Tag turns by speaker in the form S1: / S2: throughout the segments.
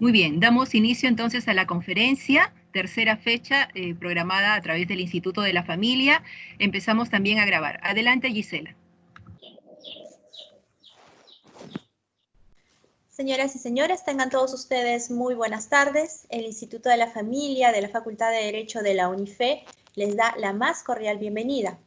S1: Muy bien, damos inicio entonces a la conferencia, tercera fecha programada a través del Instituto de la Familia. Empezamos también a grabar. Adelante, Gisela.
S2: Señoras y señores, tengan todos ustedes muy buenas tardes. El Instituto de la Familia de la Facultad de Derecho de la UNIFE les da la más cordial bienvenida.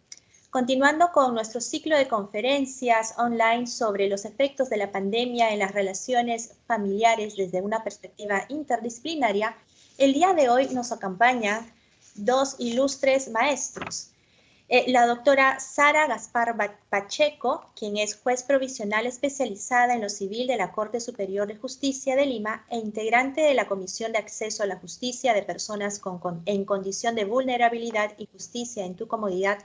S2: Continuando con nuestro ciclo de conferencias online sobre los efectos de la pandemia en las relaciones familiares desde una perspectiva interdisciplinaria, el día de hoy nos acompañan dos ilustres maestros. La doctora Sara Gaspar Pacheco, quien es juez provisional especializada en lo civil de la Corte Superior de Justicia de Lima e integrante de la Comisión de Acceso a la Justicia de Personas en Condición de Vulnerabilidad y Justicia en tu Comodidad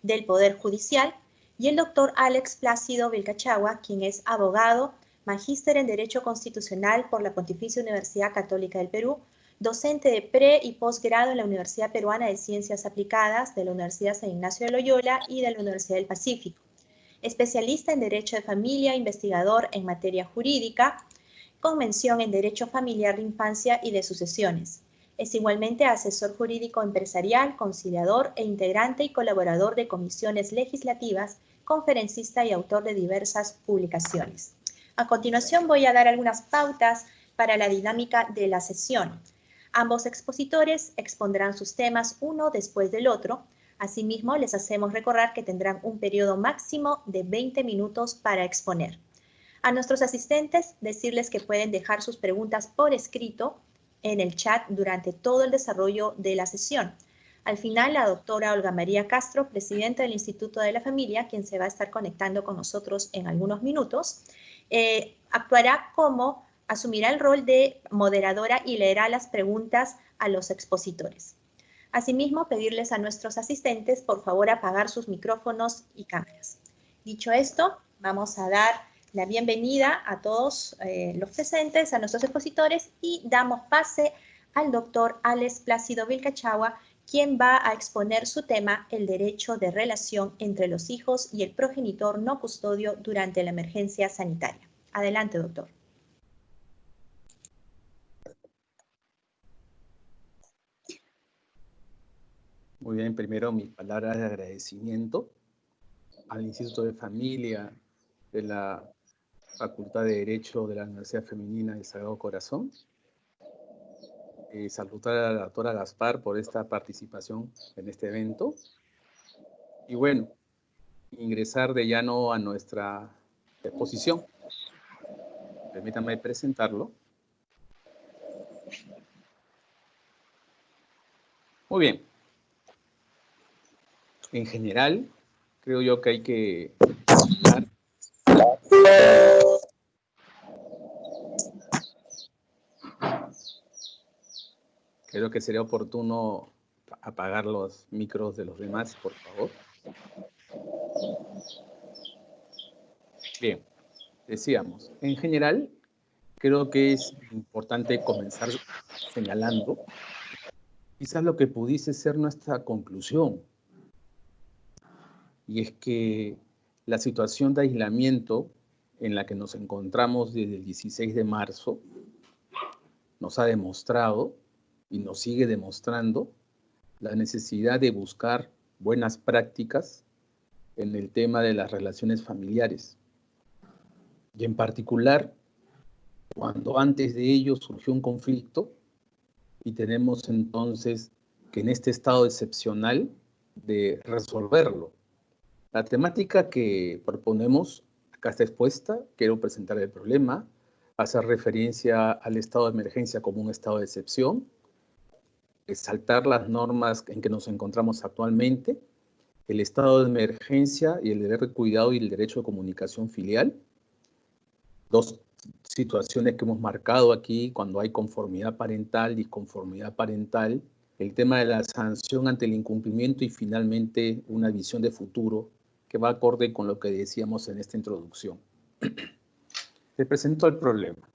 S2: del Poder Judicial, y el doctor Alex Plácido Vilcachagua, quien es abogado, magíster en Derecho Constitucional por la Pontificia Universidad Católica del Perú, docente de pre- y posgrado en la Universidad Peruana de Ciencias Aplicadas, de la Universidad San Ignacio de Loyola y de la Universidad del Pacífico, especialista en Derecho de Familia, investigador en materia jurídica, con mención en Derecho Familiar de Infancia y de Sucesiones. Es igualmente asesor jurídico empresarial, conciliador e integrante y colaborador de comisiones legislativas, conferencista y autor de diversas publicaciones. A continuación voy a dar algunas pautas para la dinámica de la sesión. Ambos expositores expondrán sus temas uno después del otro. Asimismo, les hacemos recordar que tendrán un periodo máximo de 20 minutos para exponer. A nuestros asistentes, decirles que pueden dejar sus preguntas por escrito en el chat durante todo el desarrollo de la sesión. Al final, la doctora Olga María Castro, presidenta del Instituto de la Familia, quien se va a estar conectando con nosotros en algunos minutos, asumirá el rol de moderadora y leerá las preguntas a los expositores. Asimismo, pedirles a nuestros asistentes, por favor, apagar sus micrófonos y cámaras. Dicho esto, vamos a dar la bienvenida a todos los presentes, a nuestros expositores, y damos pase al doctor Alex Plácido Vilcachagua, quien va a exponer su tema, el derecho de relación entre los hijos y el progenitor no custodio durante la emergencia sanitaria. Adelante, doctor.
S3: Muy bien, primero mis palabras de agradecimiento al Instituto de Familia de la Facultad de Derecho de la Universidad Femenina del Sagrado Corazón. Saludar a la doctora Gaspar por esta participación en este evento. Y bueno, ingresar de llano a nuestra exposición. Permítanme presentarlo. Muy bien. En general, creo yo que hay que hablar. Creo que sería oportuno apagar los micros de los demás, por favor. Bien, decíamos, en general, creo que es importante comenzar señalando quizás lo que pudiese ser nuestra conclusión. Y es que la situación de aislamiento en la que nos encontramos desde el 16 de marzo nos ha demostrado y nos sigue demostrando la necesidad de buscar buenas prácticas en el tema de las relaciones familiares. Y en particular, cuando antes de ello surgió un conflicto y tenemos entonces que en este estado excepcional de resolverlo. La temática que proponemos acá está expuesta. Quiero presentar el problema, hacer referencia al estado de emergencia como un estado de excepción, exaltar las normas en que nos encontramos actualmente, el estado de emergencia y el deber de cuidado y el derecho de comunicación filial. Dos situaciones que hemos marcado aquí cuando hay conformidad parental, disconformidad parental, el tema de la sanción ante el incumplimiento y finalmente una visión de futuro que va acorde con lo que decíamos en esta introducción. Te presento el problema.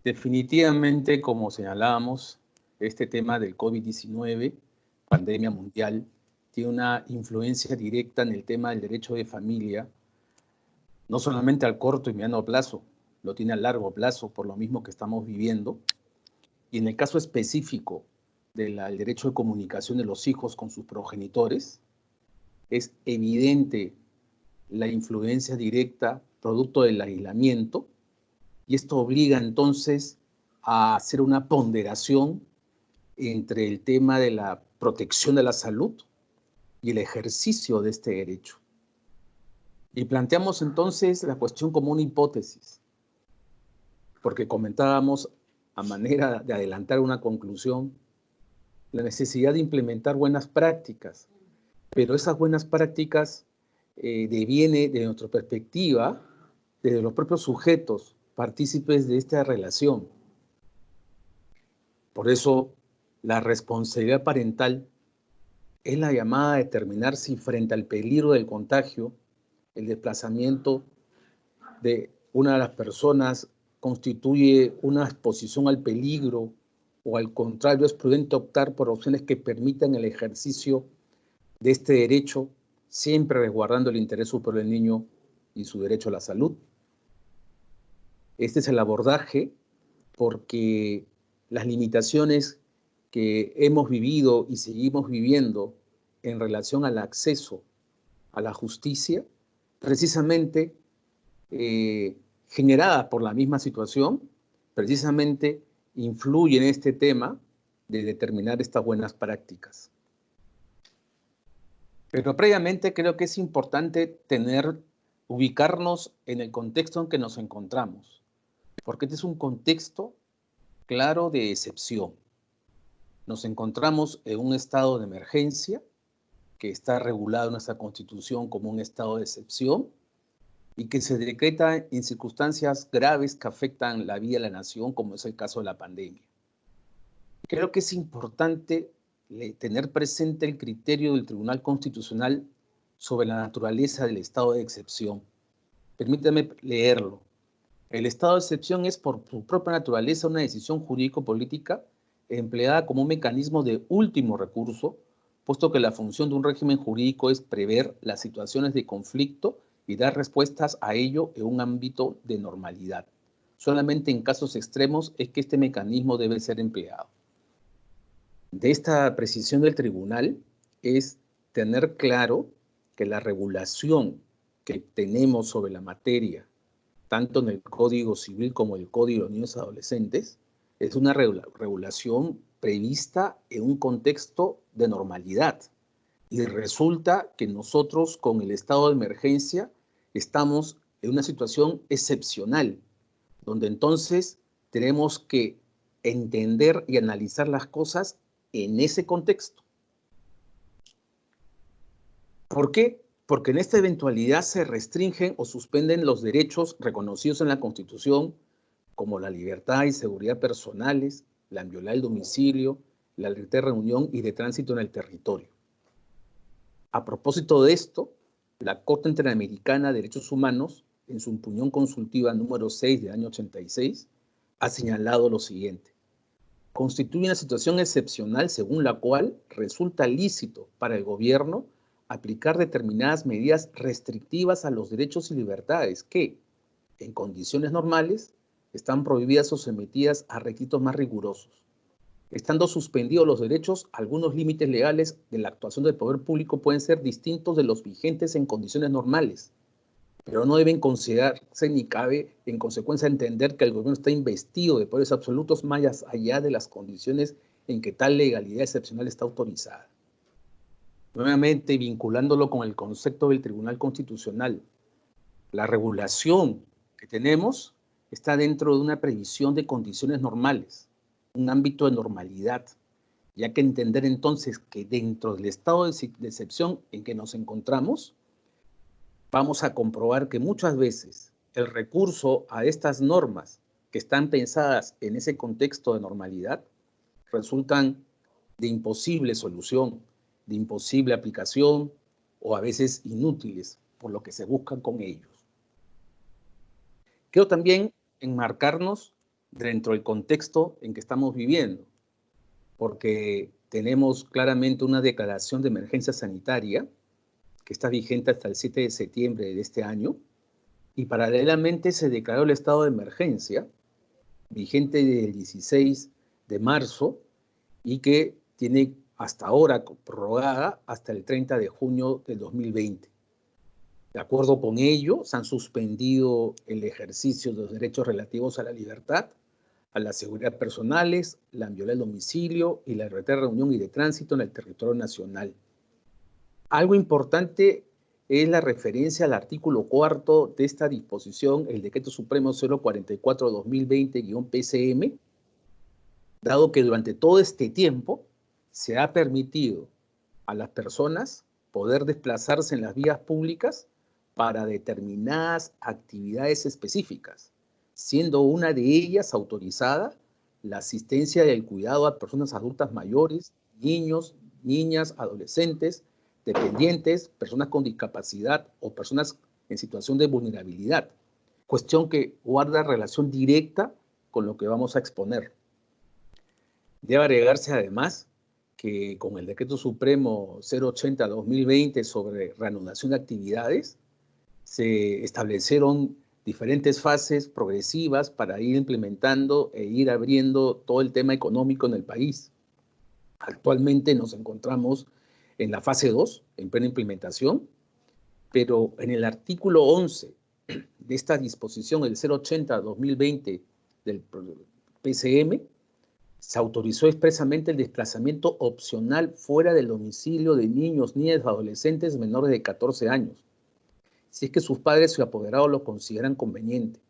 S3: Definitivamente, como señalábamos, este tema del COVID-19, pandemia mundial, tiene una influencia directa en el tema del derecho de familia, no solamente al corto y mediano plazo, lo tiene a largo plazo por lo mismo que estamos viviendo. Y en el caso específico del derecho de comunicación de los hijos con sus progenitores, es evidente la influencia directa producto del aislamiento, y esto obliga entonces a hacer una ponderación entre el tema de la protección de la salud y el ejercicio de este derecho. Y planteamos entonces la cuestión como una hipótesis, porque comentábamos, a manera de adelantar una conclusión, la necesidad de implementar buenas prácticas, pero esas buenas prácticas deviene de nuestra perspectiva, desde los propios sujetos, partícipes de esta relación. Por eso, la responsabilidad parental es la llamada a determinar si frente al peligro del contagio, el desplazamiento de una de las personas constituye una exposición al peligro, o al contrario es prudente optar por opciones que permitan el ejercicio de este derecho, siempre resguardando el interés superior del niño y su derecho a la salud. Este es el abordaje, porque las limitaciones que hemos vivido y seguimos viviendo en relación al acceso a la justicia, precisamente generada por la misma situación, precisamente influye en este tema de determinar estas buenas prácticas. Pero previamente creo que es importante ubicarnos en el contexto en que nos encontramos, porque este es un contexto claro de excepción. Nos encontramos en un estado de emergencia que está regulado en nuestra Constitución como un estado de excepción y que se decreta en circunstancias graves que afectan la vida de la nación, como es el caso de la pandemia. Creo que es importante tener presente el criterio del Tribunal Constitucional sobre la naturaleza del estado de excepción. Permítame leerlo. El estado de excepción es por su propia naturaleza una decisión jurídico-política empleada como un mecanismo de último recurso, puesto que la función de un régimen jurídico es prever las situaciones de conflicto y dar respuestas a ello en un ámbito de normalidad. Solamente en casos extremos es que este mecanismo debe ser empleado. De esta precisión del tribunal es tener claro que la regulación que tenemos sobre la materia, tanto en el Código Civil como en el Código de Niños y Adolescentes, es una regulación prevista en un contexto de normalidad. Y resulta que nosotros con el estado de emergencia estamos en una situación excepcional, donde entonces tenemos que entender y analizar las cosas en ese contexto. ¿Por qué? Porque en esta eventualidad se restringen o suspenden los derechos reconocidos en la Constitución, como la libertad y seguridad personales, la inviolabilidad del domicilio, la libertad de reunión y de tránsito en el territorio. A propósito de esto, la Corte Interamericana de Derechos Humanos, en su opinión consultiva número 6 del año 86, ha señalado lo siguiente: constituye una situación excepcional según la cual resulta lícito para el gobierno aplicar determinadas medidas restrictivas a los derechos y libertades que, en condiciones normales, están prohibidas o sometidas a requisitos más rigurosos. Estando suspendidos los derechos, algunos límites legales de la actuación del poder público pueden ser distintos de los vigentes en condiciones normales, pero no deben considerarse ni cabe, en consecuencia, entender que el gobierno está investido de poderes absolutos más allá de las condiciones en que tal legalidad excepcional está autorizada. Nuevamente, vinculándolo con el concepto del Tribunal Constitucional, la regulación que tenemos está dentro de una previsión de condiciones normales, un ámbito de normalidad, y hay que entender entonces que dentro del estado de excepción en que nos encontramos, vamos a comprobar que muchas veces el recurso a estas normas que están pensadas en ese contexto de normalidad resultan de imposible solución, de imposible aplicación o a veces inútiles por lo que se buscan con ellos. Quiero también enmarcarnos dentro del contexto en que estamos viviendo, porque tenemos claramente una declaración de emergencia sanitaria que está vigente hasta el 7 de septiembre de este año, y paralelamente se declaró el estado de emergencia, vigente del 16 de marzo, y que tiene hasta ahora prorrogada hasta el 30 de junio del 2020. De acuerdo con ello, se han suspendido el ejercicio de los derechos relativos a la libertad, a la seguridad personales, la violencia del domicilio y la libertad de reunión y de tránsito en el territorio nacional. Algo importante es la referencia al artículo 4 de esta disposición, el Decreto Supremo 044-2020-PCM, dado que durante todo este tiempo se ha permitido a las personas poder desplazarse en las vías públicas para determinadas actividades específicas, siendo una de ellas autorizada la asistencia y el cuidado a personas adultas mayores, niños, niñas, adolescentes, dependientes, personas con discapacidad o personas en situación de vulnerabilidad, cuestión que guarda relación directa con lo que vamos a exponer. Debe agregarse además que con el Decreto Supremo 080-2020 sobre reanudación de actividades, se establecieron diferentes fases progresivas para ir implementando e ir abriendo todo el tema económico en el país. Actualmente nos encontramos en la fase 2, en plena implementación, pero en el artículo 11 de esta disposición, el 080-2020 del PCM, se autorizó expresamente el desplazamiento opcional fuera del domicilio de niños, niñas, adolescentes menores de 14 años, si es que sus padres o apoderados lo consideran conveniente,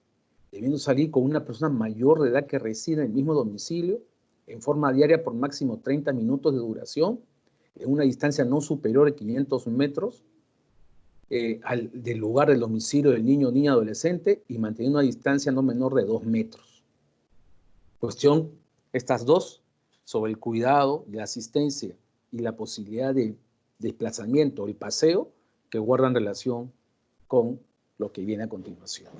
S3: debiendo salir con una persona mayor de edad que reside en el mismo domicilio, en forma diaria por máximo 30 minutos de duración, en una distancia no superior a 500 metros del lugar del domicilio del niño, niña, adolescente, y manteniendo una distancia no menor de 2 metros. Cuestión, estas dos, sobre el cuidado, la asistencia y la posibilidad de desplazamiento, el paseo, que guardan relación con lo que viene a continuación.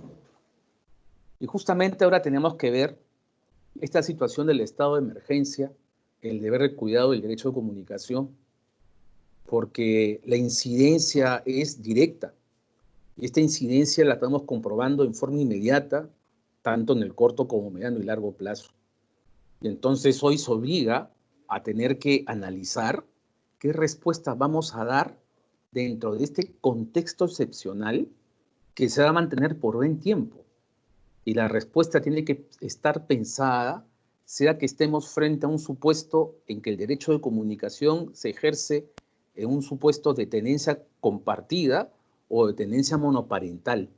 S3: Y justamente ahora tenemos que ver esta situación del estado de emergencia, el deber de cuidado y el derecho de comunicación, porque la incidencia es directa. Y esta incidencia la estamos comprobando en forma inmediata, tanto en el corto como mediano y largo plazo. Y entonces hoy se obliga a tener que analizar qué respuesta vamos a dar dentro de este contexto excepcional que se va a mantener por buen tiempo. Y la respuesta tiene que estar pensada, sea que estemos frente a un supuesto en que el derecho de comunicación se ejerce en un supuesto de tenencia compartida o de tenencia monoparental.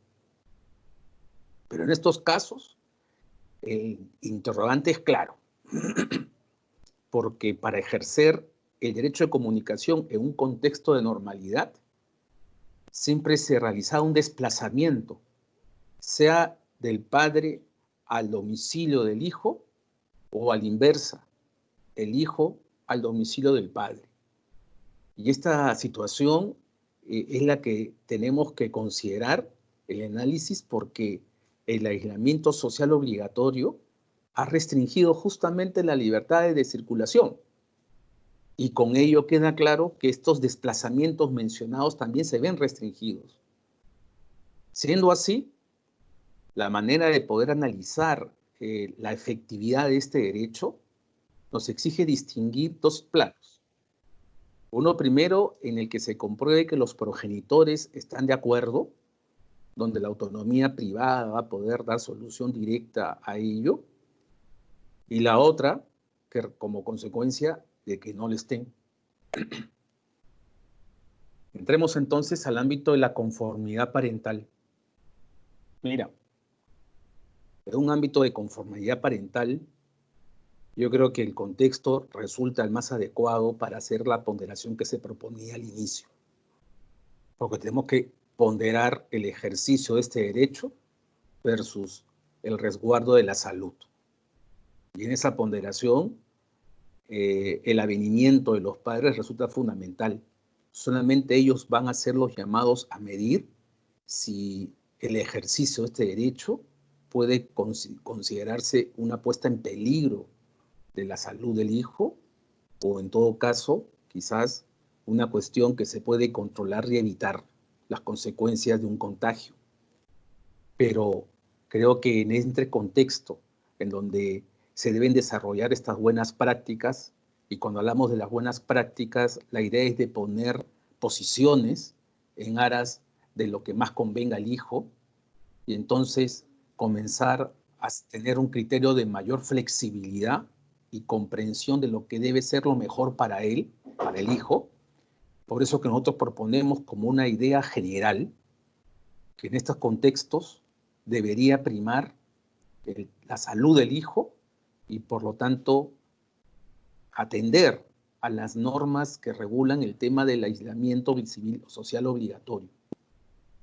S3: Pero en estos casos, el interrogante es claro, porque para ejercer el derecho de comunicación en un contexto de normalidad, siempre se realizaba un desplazamiento, sea del padre al domicilio del hijo o a la inversa, el hijo al domicilio del padre. Y esta situación es la que tenemos que considerar el análisis, porque el aislamiento social obligatorio ha restringido justamente la libertad de circulación. Y con ello queda claro que estos desplazamientos mencionados también se ven restringidos. Siendo así, la manera de poder analizar la efectividad de este derecho nos exige distinguir dos planos. Uno primero, en el que se compruebe que los progenitores están de acuerdo, donde la autonomía privada va a poder dar solución directa a ello, y la otra, que como consecuencia de que no lo estén. Entremos entonces al ámbito de la conformidad parental. Mira, en un ámbito de conformidad parental, yo creo que el contexto resulta el más adecuado para hacer la ponderación que se proponía al inicio. Porque tenemos que ponderar el ejercicio de este derecho versus el resguardo de la salud. Y en esa ponderación, el avenimiento de los padres resulta fundamental. Solamente ellos van a ser los llamados a medir si el ejercicio de este derecho puede considerarse una puesta en peligro de la salud del hijo, o en todo caso, quizás una cuestión que se puede controlar y evitar las consecuencias de un contagio. pero creo que en este contexto en donde se deben desarrollar estas buenas prácticas, y cuando hablamos de las buenas prácticas, la idea es de poner posiciones en aras de lo que más convenga al hijo, y entonces comenzar a tener un criterio de mayor flexibilidad y comprensión de lo que debe ser lo mejor para él, para el hijo. Por eso que nosotros proponemos como una idea general que en estos contextos debería primar la salud del hijo y por lo tanto atender a las normas que regulan el tema del aislamiento civil o social obligatorio.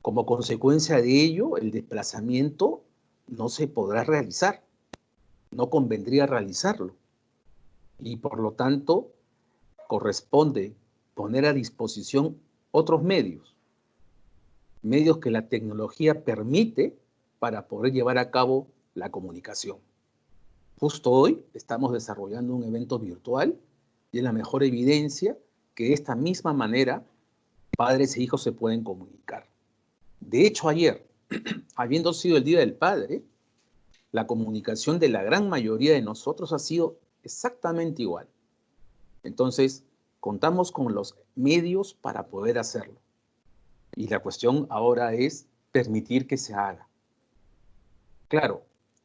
S3: Como consecuencia de ello, el desplazamiento no se podrá realizar, no convendría realizarlo. Y por lo tanto, corresponde poner a disposición otros medios que la tecnología permite para poder llevar a cabo la comunicación. Justo hoy estamos desarrollando un evento virtual y es la mejor evidencia que de esta misma manera padres e hijos se pueden comunicar. De hecho, ayer, habiendo sido el Día del Padre, la comunicación de la gran mayoría de nosotros ha sido exactamente igual. Entonces, contamos con los medios para poder hacerlo. Y la cuestión ahora es permitir que se haga. Claro,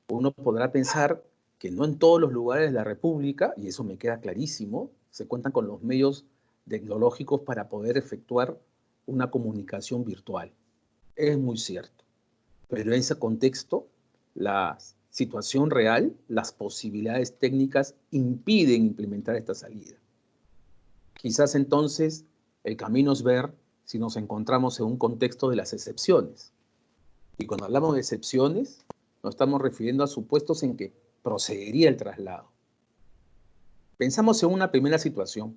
S3: uno podrá pensar que no en todos los lugares de la República, y eso me queda clarísimo, se cuentan con los medios tecnológicos para poder efectuar una comunicación virtual. Es muy cierto. Pero en ese contexto, la situación real, las posibilidades técnicas impiden implementar esta salida. Quizás entonces el camino es ver si nos encontramos en un contexto de las excepciones. Y cuando hablamos de excepciones, nos estamos refiriendo a supuestos en que procedería el traslado. Pensamos en una primera situación,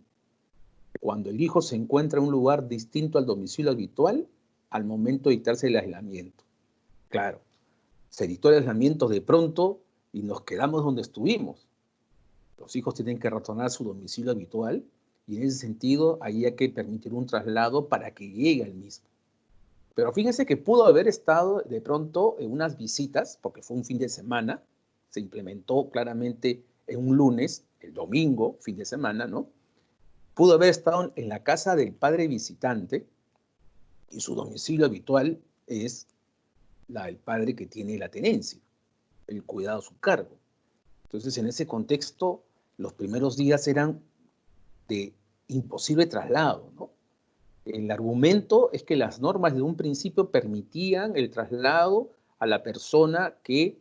S3: cuando el hijo se encuentra en un lugar distinto al domicilio habitual al momento de dictarse el aislamiento. Claro, se dictó el aislamiento de pronto y nos quedamos donde estuvimos. Los hijos tienen que retornar a su domicilio habitual y en ese sentido ahí hay que permitir un traslado para que llegue al mismo. Pero fíjense que pudo haber estado de pronto en unas visitas, porque fue un fin de semana, se implementó claramente en un lunes, el domingo, fin de semana, ¿no? Pudo haber estado en la casa del padre visitante y su domicilio habitual es el padre que tiene la tenencia, el cuidado a su cargo. Entonces, en ese contexto, los primeros días eran de imposible traslado, ¿no? El argumento es que las normas de un principio permitían el traslado a la persona que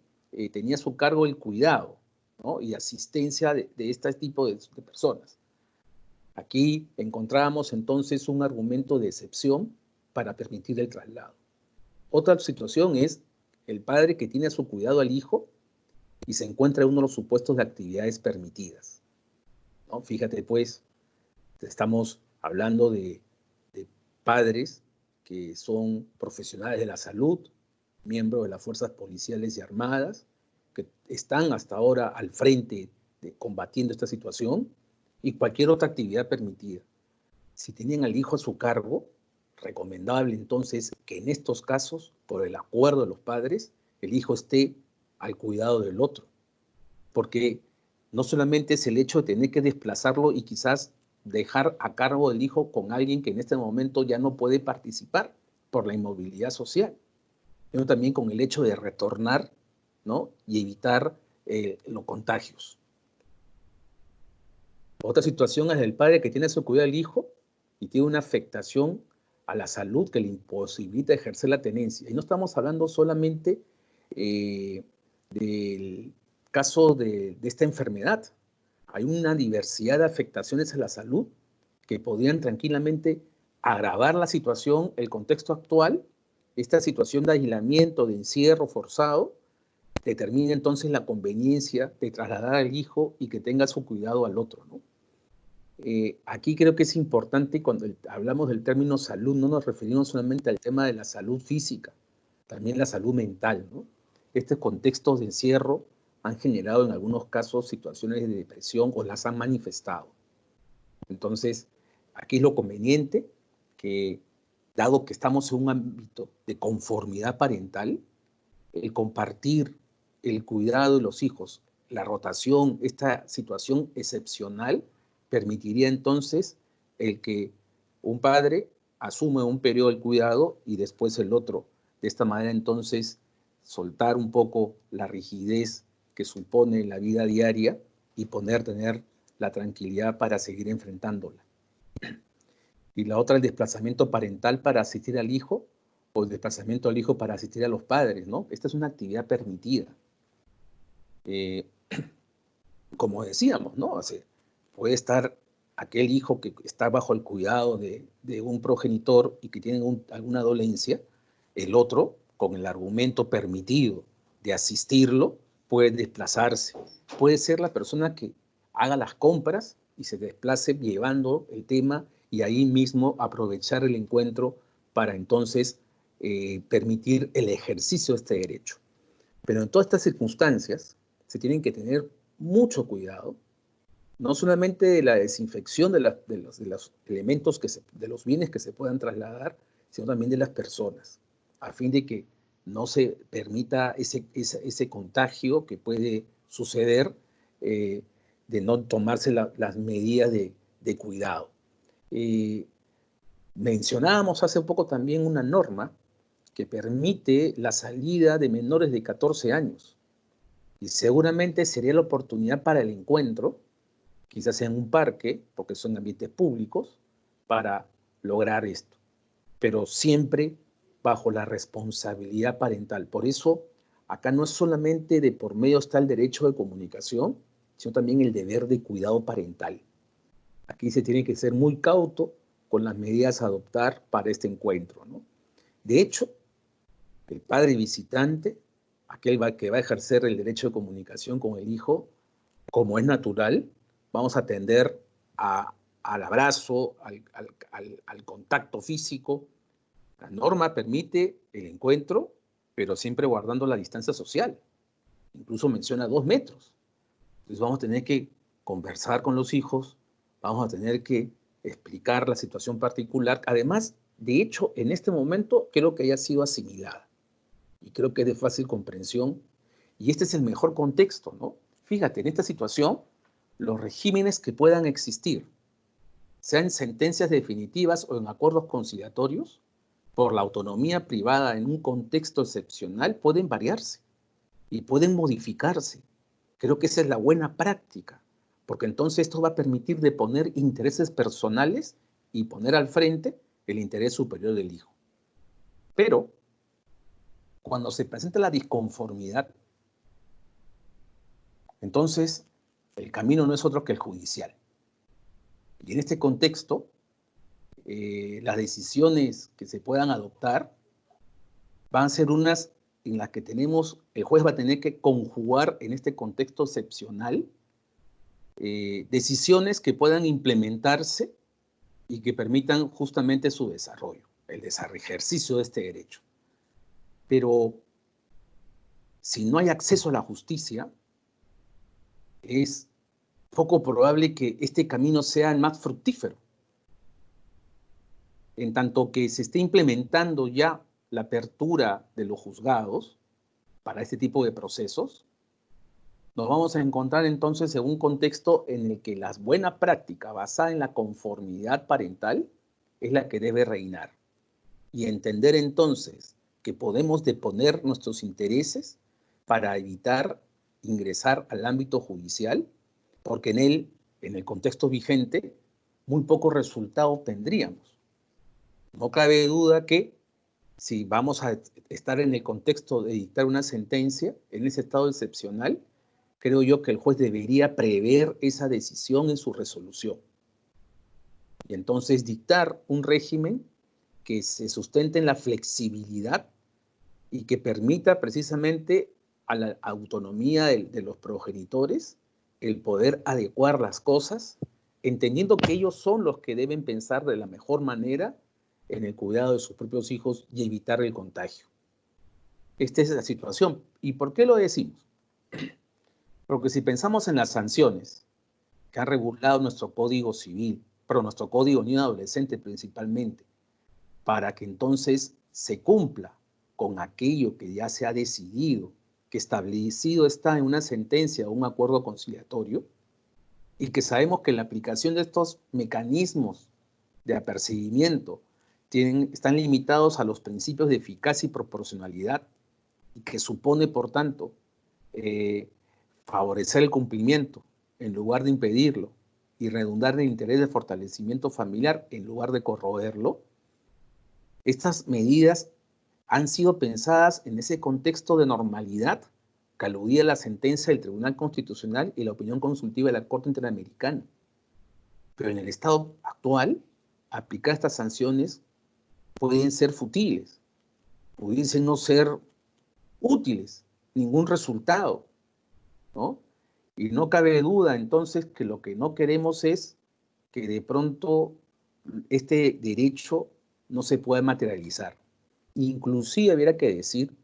S3: tenía a su cargo el cuidado, ¿no? Y asistencia de este tipo de personas. Aquí encontrábamos entonces un argumento de excepción para permitir el traslado. Otra situación es el padre que tiene a su cuidado al hijo y se encuentra en uno de los supuestos de actividades permitidas, ¿no? Fíjate pues, estamos hablando de padres que son profesionales de la salud, miembros de las fuerzas policiales y armadas, que están hasta ahora al frente combatiendo esta situación, y cualquier otra actividad permitida. Si tenían al hijo a su cargo, recomendable entonces que en estos casos, por el acuerdo de los padres, el hijo esté al cuidado del otro. Porque no solamente es el hecho de tener que desplazarlo y quizás dejar a cargo del hijo con alguien que en este momento ya no puede participar por la inmovilidad social, sino también con el hecho de retornar, ¿no? Y evitar los contagios. Otra situación es el padre que tiene a su cuidado al hijo y tiene una afectación a la salud que le imposibilita ejercer la tenencia. Y no estamos hablando solamente del caso de esta enfermedad. Hay una diversidad de afectaciones a la salud que podrían tranquilamente agravar la situación, el contexto actual. Esta situación de aislamiento, de encierro forzado, determina entonces la conveniencia de trasladar al hijo y que tenga su cuidado al otro, ¿no? Aquí creo que es importante, cuando hablamos del término salud, no nos referimos solamente al tema de la salud física, también la salud mental, ¿no? Estos contextos de encierro han generado en algunos casos situaciones de depresión o las han manifestado. Entonces, aquí es lo conveniente que, dado que estamos en un ámbito de conformidad parental, el compartir, el cuidado de los hijos, la rotación, esta situación excepcional, permitiría entonces el que un padre asume un periodo del cuidado y después el otro. De esta manera entonces soltar un poco la rigidez que supone la vida diaria y tener la tranquilidad para seguir enfrentándola. Y la otra, el desplazamiento parental para asistir al hijo, o el desplazamiento al hijo para asistir a los padres, ¿no? Esta es una actividad permitida. Como decíamos, ¿no? O sea, puede estar aquel hijo que está bajo el cuidado de un progenitor y que tiene alguna dolencia, el otro, con el argumento permitido de asistirlo, puede desplazarse. Puede ser la persona que haga las compras y se desplace llevando el tema y ahí mismo aprovechar el encuentro para entonces permitir el ejercicio de este derecho. Pero en todas estas circunstancias se tienen que tener mucho cuidado, no solamente de la desinfección de los elementos, de los bienes que se puedan trasladar, sino también de las personas, a fin de que no se permita ese contagio que puede suceder de no tomarse las medidas de cuidado. Mencionábamos hace un poco también una norma que permite la salida de menores de 14 años. Y seguramente sería la oportunidad para el encuentro, quizás en un parque, porque son ambientes públicos, para lograr esto. Pero siempre bajo la responsabilidad parental. Por eso, acá no es solamente de por medio está el derecho de comunicación, sino también el deber de cuidado parental. Aquí se tiene que ser muy cauto con las medidas a adoptar para este encuentro, ¿no? De hecho, el padre visitante, aquel que va a ejercer el derecho de comunicación con el hijo, como es natural, vamos a atender al abrazo, al contacto físico. La norma permite el encuentro, pero siempre guardando la distancia social. Incluso menciona 2 metros. Entonces vamos a tener que conversar con los hijos, vamos a tener que explicar la situación particular. Además, de hecho, en este momento creo que haya sido asimilada y creo que es de fácil comprensión. Y este es el mejor contexto, ¿no? Fíjate, en esta situación, los regímenes que puedan existir, sean sentencias definitivas o en acuerdos conciliatorios, por la autonomía privada en un contexto excepcional, pueden variarse y pueden modificarse. Creo que esa es la buena práctica, porque entonces esto va a permitir de poner intereses personales y poner al frente el interés superior del hijo. Pero, cuando se presenta la disconformidad, entonces el camino no es otro que el judicial. Y en este contexto, las decisiones que se puedan adoptar van a ser unas en las que el juez va a tener que conjugar en este contexto excepcional decisiones que puedan implementarse y que permitan justamente su desarrollo, el ejercicio de este derecho. Pero si no hay acceso a la justicia, es poco probable que este camino sea el más fructífero. En tanto que se esté implementando ya la apertura de los juzgados para este tipo de procesos, nos vamos a encontrar entonces en un contexto en el que la buena práctica basada en la conformidad parental es la que debe reinar. Y entender entonces que podemos deponer nuestros intereses para evitar ingresar al ámbito judicial, porque en el contexto vigente, muy pocos resultados tendríamos. No cabe duda que si vamos a estar en el contexto de dictar una sentencia en ese estado excepcional, creo yo que el juez debería prever esa decisión en su resolución. Y entonces dictar un régimen que se sustente en la flexibilidad y que permita precisamente a la autonomía de los progenitores el poder adecuar las cosas, entendiendo que ellos son los que deben pensar de la mejor manera en el cuidado de sus propios hijos y evitar el contagio. Esta es la situación. ¿Y por qué lo decimos? Porque si pensamos en las sanciones que ha regulado nuestro Código Civil, pero nuestro Código Niño Adolescente principalmente, para que entonces se cumpla con aquello que ya se ha decidido, que establecido está en una sentencia o un acuerdo conciliatorio, y que sabemos que la aplicación de estos mecanismos de apercibimiento están limitados a los principios de eficacia y proporcionalidad, y que supone, por tanto, favorecer el cumplimiento en lugar de impedirlo, y redundar en el interés de fortalecimiento familiar en lugar de corroerlo. Estas medidas han sido pensadas en ese contexto de normalidad que aludía a la sentencia del Tribunal Constitucional y la opinión consultiva de la Corte Interamericana. Pero en el estado actual, aplicar estas sanciones pueden ser futiles, pudiesen no ser útiles, ningún resultado, ¿no? Y no cabe duda entonces que lo que no queremos es que de pronto este derecho no se pueda materializar. Inclusive habría que decir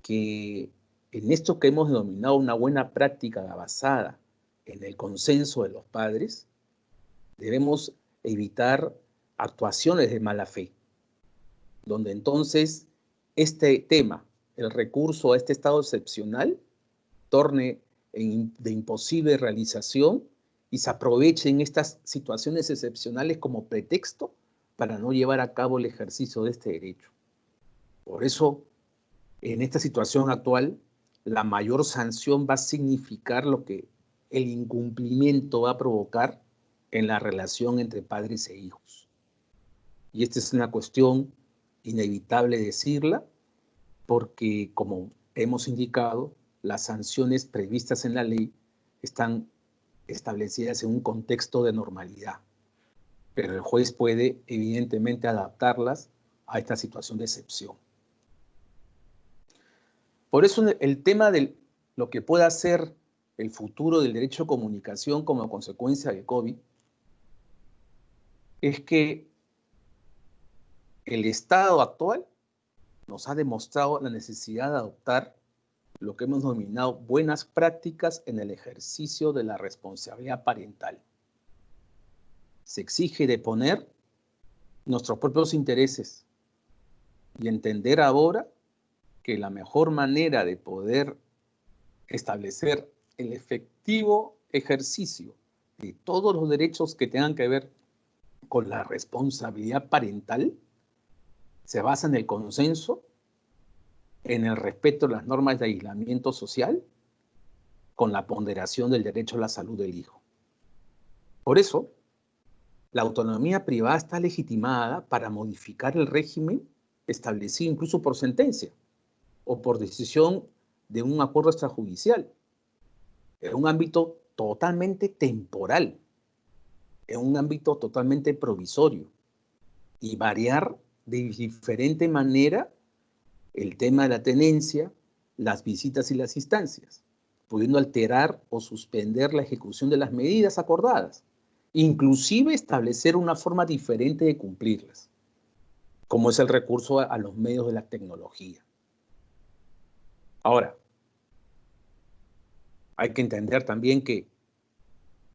S3: que en esto que hemos denominado una buena práctica basada en el consenso de los padres, debemos evitar actuaciones de mala fe, donde entonces este tema, el recurso a este estado excepcional, torne de imposible realización y se aprovechen estas situaciones excepcionales como pretexto para no llevar a cabo el ejercicio de este derecho. Por eso, en esta situación actual, la mayor sanción va a significar lo que el incumplimiento va a provocar en la relación entre padres e hijos. Y esta es una cuestión inevitable decirla, porque como hemos indicado, las sanciones previstas en la ley están establecidas en un contexto de normalidad, pero el juez puede evidentemente adaptarlas a esta situación de excepción. Por eso el tema de lo que pueda ser el futuro del derecho a comunicación como consecuencia del COVID es que el estado actual nos ha demostrado la necesidad de adoptar lo que hemos denominado buenas prácticas en el ejercicio de la responsabilidad parental. Se exige deponer nuestros propios intereses y entender ahora que la mejor manera de poder establecer el efectivo ejercicio de todos los derechos que tengan que ver con la responsabilidad parental se basa en el consenso, en el respeto de las normas de aislamiento social, con la ponderación del derecho a la salud del hijo. Por eso, la autonomía privada está legitimada para modificar el régimen establecido incluso por sentencia o por decisión de un acuerdo extrajudicial, en un ámbito totalmente temporal, en un ámbito totalmente provisorio, y variar de diferente manera el tema de la tenencia, las visitas y las instancias, pudiendo alterar o suspender la ejecución de las medidas acordadas, inclusive establecer una forma diferente de cumplirlas, como es el recurso a los medios de la tecnología. Ahora, hay que entender también que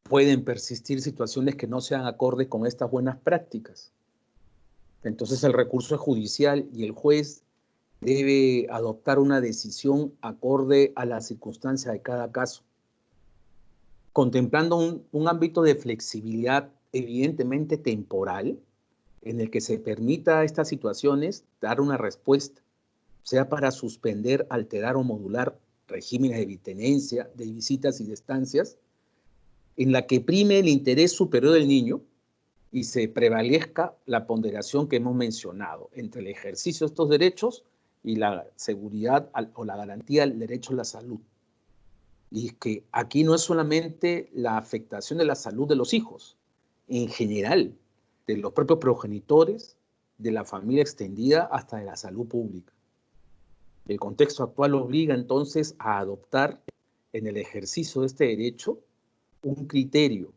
S3: pueden persistir situaciones que no sean acordes con estas buenas prácticas. Entonces el recurso es judicial y el juez debe adoptar una decisión acorde a la circunstancia de cada caso, contemplando un ámbito de flexibilidad evidentemente temporal en el que se permita a estas situaciones dar una respuesta, sea para suspender, alterar o modular regímenes de tenencia, de visitas y de estancias, en la que prime el interés superior del niño y se prevalezca la ponderación que hemos mencionado entre el ejercicio de estos derechos y la seguridad o la garantía del derecho a la salud. Y que aquí no es solamente la afectación de la salud de los hijos, en general, de los propios progenitores, de la familia extendida, hasta de la salud pública. El contexto actual obliga entonces a adoptar en el ejercicio de este derecho un criterio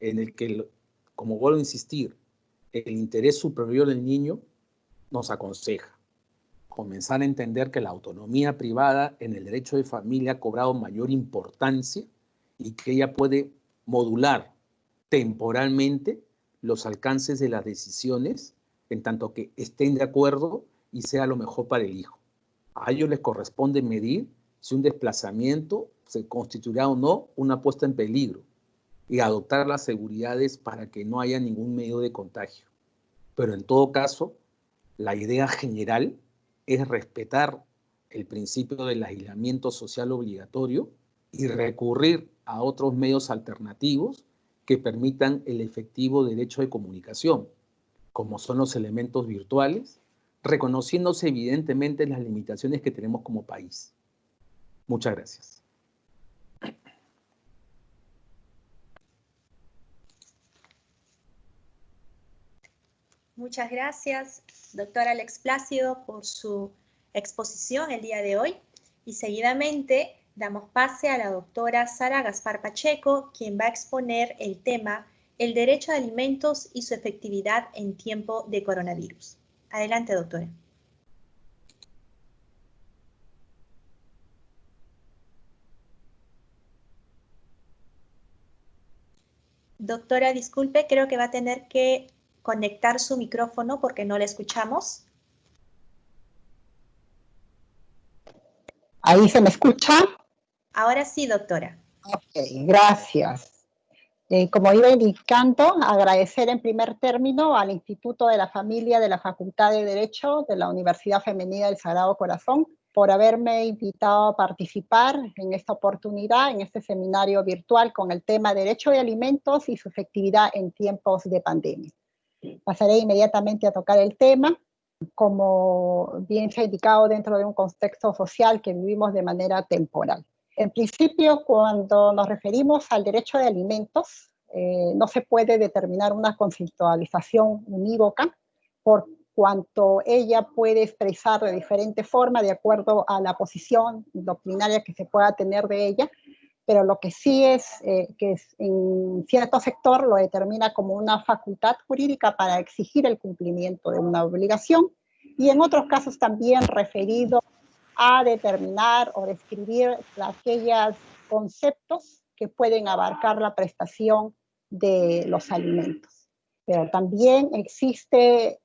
S3: en el que, como vuelvo a insistir, el interés superior del niño nos aconseja comenzar a entender que la autonomía privada en el derecho de familia ha cobrado mayor importancia y que ella puede modular temporalmente los alcances de las decisiones en tanto que estén de acuerdo y sea lo mejor para el hijo. A ellos les corresponde medir si un desplazamiento se constituirá o no una puesta en peligro y adoptar las seguridades para que no haya ningún medio de contagio. Pero en todo caso, la idea general es respetar el principio del aislamiento social obligatorio y recurrir a otros medios alternativos que permitan el efectivo derecho de comunicación, como son los elementos virtuales, reconociéndose evidentemente las limitaciones que tenemos como país. Muchas gracias.
S2: Muchas gracias, doctor Alex Plácido, por su exposición el día de hoy. Y seguidamente damos pase a la doctora Sara Gaspar Pacheco, quien va a exponer el tema el derecho a alimentos y su efectividad en tiempo de coronavirus. Adelante, doctora. Doctora, disculpe, creo que va a tener que conectar su micrófono porque no la escuchamos.
S4: ¿Ahí se me escucha?
S2: Ahora sí, doctora.
S4: Ok, gracias. Como iba indicando, agradecer en primer término al Instituto de la Familia de la Facultad de Derecho de la Universidad Femenina del Sagrado Corazón por haberme invitado a participar en esta oportunidad, en este seminario virtual con el tema Derecho de Alimentos y su efectividad en tiempos de pandemia. Pasaré inmediatamente a tocar el tema, como bien se ha indicado dentro de un contexto social que vivimos de manera temporal. En principio, cuando nos referimos al derecho de alimentos, no se puede determinar una conceptualización unívoca por cuanto ella puede expresar de diferente forma de acuerdo a la posición doctrinaria que se pueda tener de ella, pero lo que sí es que en cierto sector lo determina como una facultad jurídica para exigir el cumplimiento de una obligación, y en otros casos también referido a determinar o describir aquellos conceptos que pueden abarcar la prestación de los alimentos. Pero también existe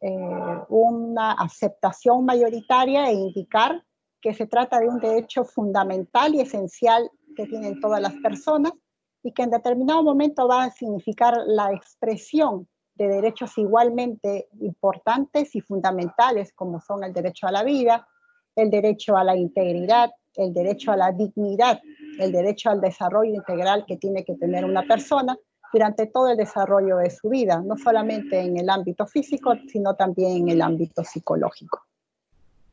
S4: una aceptación mayoritaria e indicar que se trata de un derecho fundamental y esencial que tienen todas las personas y que en determinado momento va a significar la expresión de derechos igualmente importantes y fundamentales como son el derecho a la vida, el derecho a la integridad, el derecho a la dignidad, el derecho al desarrollo integral que tiene que tener una persona durante todo el desarrollo de su vida, no solamente en el ámbito físico, sino también en el ámbito psicológico.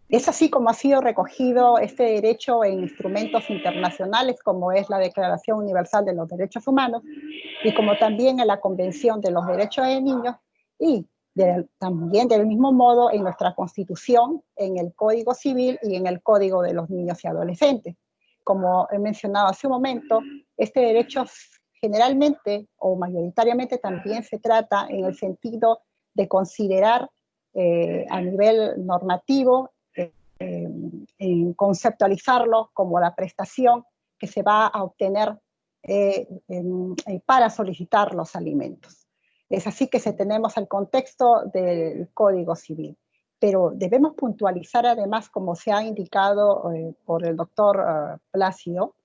S4: Es así como ha sido recogido este derecho en instrumentos internacionales como es la Declaración Universal de los Derechos Humanos y como también en la Convención de los Derechos de Niños y también del mismo modo en nuestra Constitución, en el Código Civil y en el Código de los Niños y Adolescentes. Como he mencionado hace un momento, este derecho generalmente o mayoritariamente también se trata en el sentido de considerar a nivel normativo, en conceptualizarlo como la prestación que se va a obtener para solicitar los alimentos. Es así que tenemos el contexto del Código Civil. Pero debemos puntualizar además, como se ha indicado por el doctor Plácido,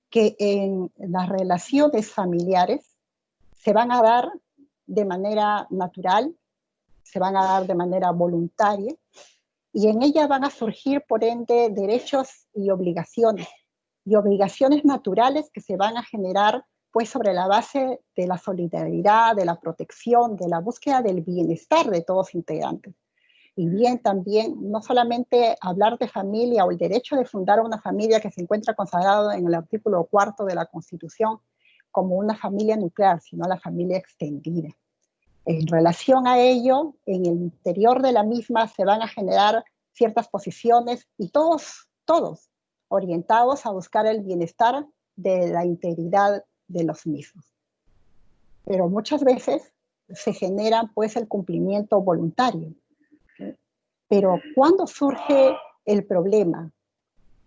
S4: que en las relaciones familiares se van a dar de manera natural, se van a dar de manera voluntaria, y en ella van a surgir, por ende, derechos y obligaciones naturales que se van a generar pues sobre la base de la solidaridad, de la protección, de la búsqueda del bienestar de todos los integrantes. Y bien también, no solamente hablar de familia o el derecho de fundar una familia que se encuentra consagrado en el artículo 4 de la Constitución como una familia nuclear, sino la familia extendida. En relación a ello, en el interior de la misma se van a generar ciertas posiciones y todos orientados a buscar el bienestar de la integridad de los mismos. Pero muchas veces se genera pues el cumplimiento voluntario. Pero ¿cuándo surge el problema?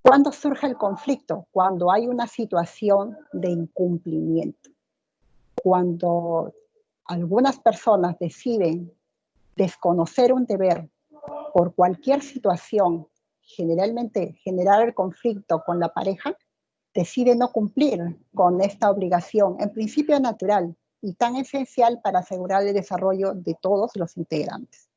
S4: ¿Cuándo surge el conflicto? Cuando hay una situación de incumplimiento. Cuando algunas personas deciden desconocer un deber por cualquier situación generalmente generar el conflicto con la pareja, decide no cumplir con esta obligación, en principio natural y tan esencial para asegurar el desarrollo de todos los integrantes.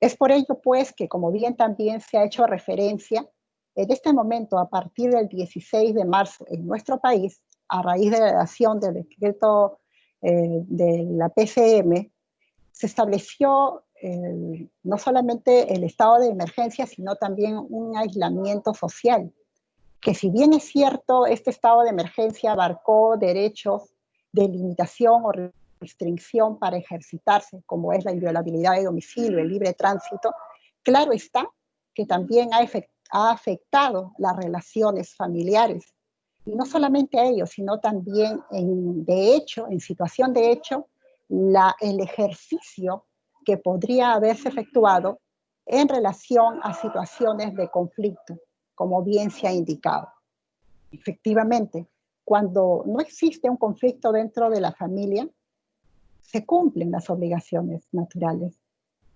S4: Es por ello, pues, que como bien también se ha hecho referencia, en este momento, a partir del 16 de marzo en nuestro país, a raíz de la redacción del decreto de la PCM, se estableció no solamente el estado de emergencia, sino también un aislamiento social, que si bien es cierto, este estado de emergencia abarcó derechos de limitación o restricción para ejercitarse, como es la inviolabilidad de domicilio, el libre tránsito, claro está que también ha afectado las relaciones familiares. Y no solamente a ellos, sino también, en situación de hecho, el ejercicio que podría haberse efectuado en relación a situaciones de conflicto, como bien se ha indicado. Efectivamente, cuando no existe un conflicto dentro de la familia, se cumplen las obligaciones naturales.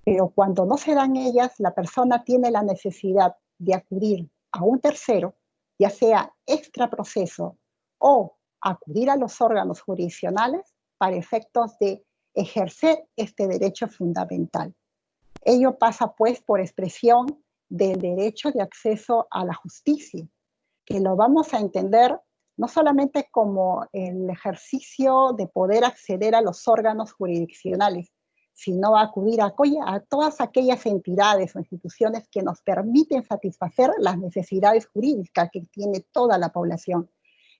S4: Pero cuando no se dan ellas, la persona tiene la necesidad de acudir a un tercero, ya sea extraproceso o acudir a los órganos jurisdiccionales para efectos de ejercer este derecho fundamental. Ello pasa pues por expresión del derecho de acceso a la justicia, que lo vamos a entender no solamente como el ejercicio de poder acceder a los órganos jurisdiccionales, sino acudir a todas aquellas entidades o instituciones que nos permiten satisfacer las necesidades jurídicas que tiene toda la población.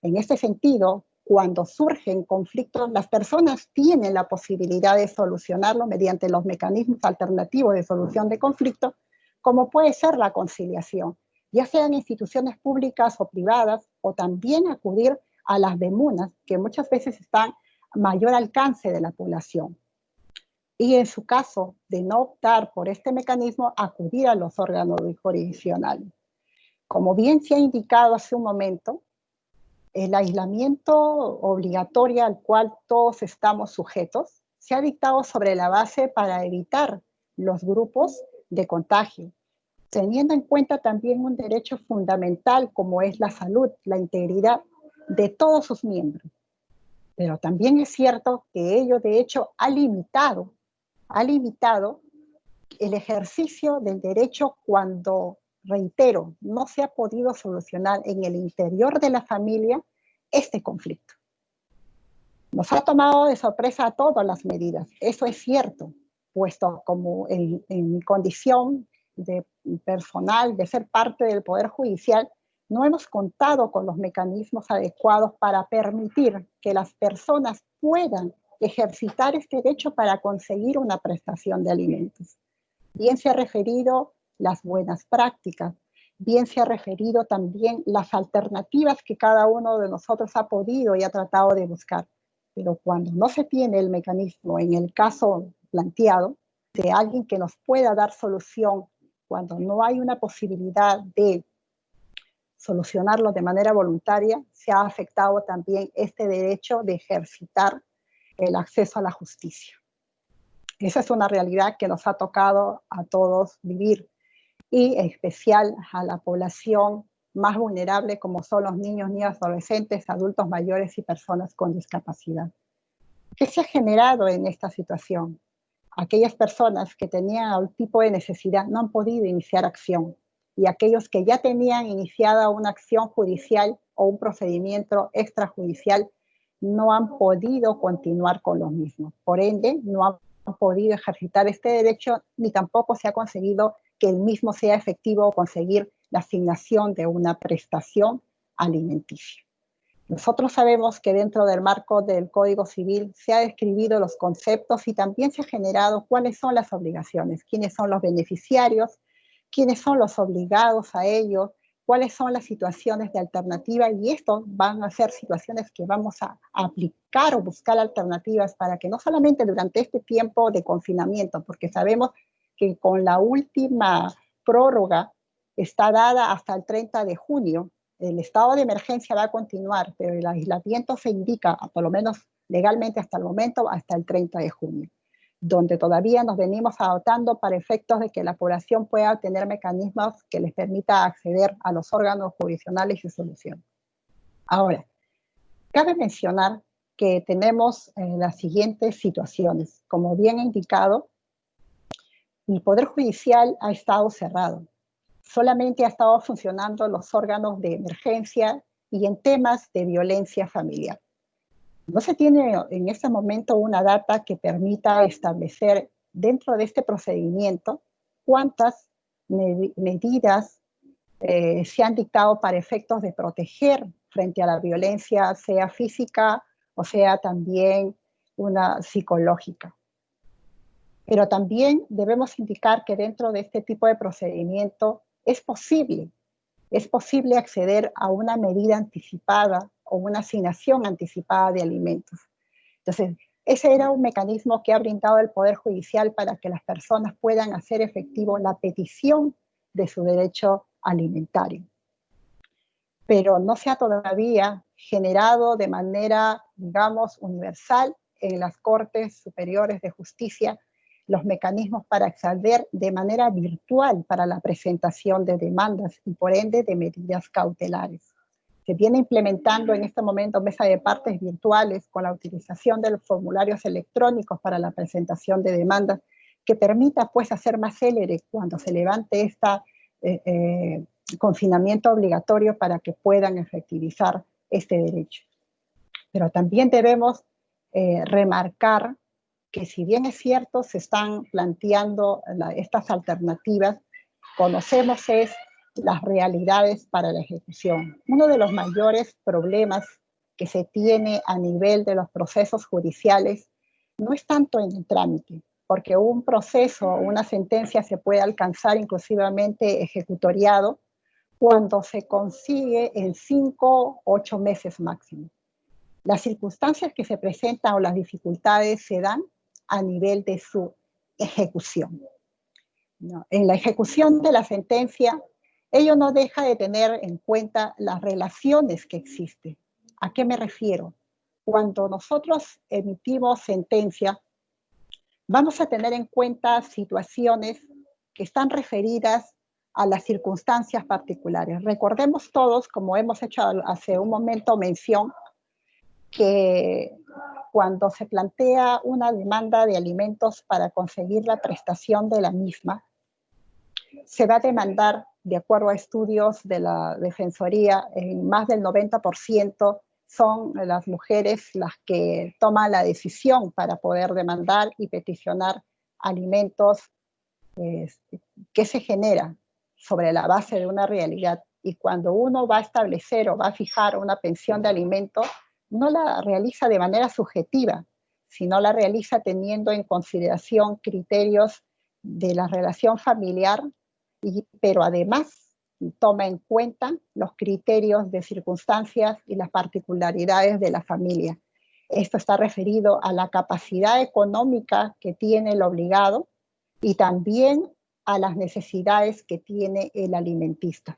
S4: En este sentido, cuando surgen conflictos, las personas tienen la posibilidad de solucionarlo mediante los mecanismos alternativos de solución de conflictos, como puede ser la conciliación, ya sean instituciones públicas o privadas, o también acudir a las demunas, que muchas veces están a mayor alcance de la población. Y en su caso de no optar por este mecanismo, acudir a los órganos jurisdiccionales. Como bien se ha indicado hace un momento, el aislamiento obligatorio al cual todos estamos sujetos se ha dictado sobre la base para evitar los grupos de contagio, teniendo en cuenta también un derecho fundamental como es la salud, la integridad de todos sus miembros. Pero también es cierto que ello de hecho ha limitado el ejercicio del derecho cuando, reitero, no se ha podido solucionar en el interior de la familia este conflicto. Nos ha tomado de sorpresa a todas las medidas, eso es cierto, puesto como en mi condición de personal, de ser parte del Poder Judicial, no hemos contado con los mecanismos adecuados para permitir que las personas puedan ejercitar este derecho para conseguir una prestación de alimentos. Bien se ha referido las buenas prácticas, bien se ha referido también las alternativas que cada uno de nosotros ha podido y ha tratado de buscar. Pero cuando no se tiene el mecanismo, en el caso planteado, de alguien que nos pueda dar solución, cuando no hay una posibilidad de solucionarlo de manera voluntaria, se ha afectado también este derecho de ejercitar el acceso a la justicia. Esa es una realidad que nos ha tocado a todos vivir, y en especial a la población más vulnerable como son los niños, niñas, adolescentes, adultos mayores y personas con discapacidad. ¿Qué se ha generado en esta situación? Aquellas personas que tenían algún tipo de necesidad no han podido iniciar acción, y aquellos que ya tenían iniciada una acción judicial o un procedimiento extrajudicial no han podido continuar con los mismos. Por ende, no han podido ejercitar este derecho, ni tampoco se ha conseguido que el mismo sea efectivo o conseguir la asignación de una prestación alimenticia. Nosotros sabemos que dentro del marco del Código Civil se ha descrito los conceptos y también se ha generado cuáles son las obligaciones, quiénes son los beneficiarios, quiénes son los obligados a ello, cuáles son las situaciones de alternativa, y esto van a ser situaciones que vamos a aplicar o buscar alternativas para que no solamente durante este tiempo de confinamiento, porque sabemos que con la última prórroga está dada hasta el 30 de junio, el estado de emergencia va a continuar, pero el aislamiento se indica, por lo menos legalmente hasta el momento, hasta el 30 de junio. donde todavía nos venimos adaptando para efectos de que la población pueda tener mecanismos que les permita acceder a los órganos jurisdiccionales y solución. Ahora, cabe mencionar que tenemos las siguientes situaciones. Como bien he indicado, el Poder Judicial ha estado cerrado. Solamente ha estado funcionando los órganos de emergencia y en temas de violencia familiar. No se tiene en este momento una data que permita establecer dentro de este procedimiento cuántas medidas se han dictado para efectos de proteger frente a la violencia, sea física o sea también una psicológica. Pero también debemos indicar que dentro de este tipo de procedimiento es posible acceder a una medida anticipada o una asignación anticipada de alimentos. Entonces, ese era un mecanismo que ha brindado el Poder Judicial para que las personas puedan hacer efectivo la petición de su derecho alimentario. Pero no se ha todavía generado de manera, digamos, universal en las Cortes Superiores de Justicia los mecanismos para acceder de manera virtual para la presentación de demandas y por ende de medidas cautelares. Se viene implementando en este momento mesa de partes virtuales con la utilización de los formularios electrónicos para la presentación de demandas que permita pues hacer más célere cuando se levante este confinamiento obligatorio para que puedan efectivizar este derecho. Pero también debemos remarcar que si bien es cierto, se están planteando estas alternativas, conocemos las realidades para la ejecución. Uno de los mayores problemas que se tiene a nivel de los procesos judiciales no es tanto en el trámite, porque un proceso o una sentencia se puede alcanzar inclusivamente ejecutoriado cuando se consigue en 5 o 8 meses máximo. Las circunstancias que se presentan o las dificultades se dan a nivel de su ejecución. ¿No? En la ejecución de la sentencia, ello no deja de tener en cuenta las relaciones que existen. ¿A qué me refiero? Cuando nosotros emitimos sentencia, vamos a tener en cuenta situaciones que están referidas a las circunstancias particulares. Recordemos todos, como hemos hecho hace un momento mención, que cuando se plantea una demanda de alimentos para conseguir la prestación de la misma, se va a demandar, de acuerdo a estudios de la Defensoría, en más del 90% son las mujeres las que toman la decisión para poder demandar y peticionar alimentos que se generan sobre la base de una realidad. Y cuando uno va a establecer o va a fijar una pensión de alimentos, no la realiza de manera subjetiva, sino la realiza teniendo en consideración criterios de la relación familiar, pero además toma en cuenta los criterios de circunstancias y las particularidades de la familia. Esto está referido a la capacidad económica que tiene el obligado y también a las necesidades que tiene el alimentista.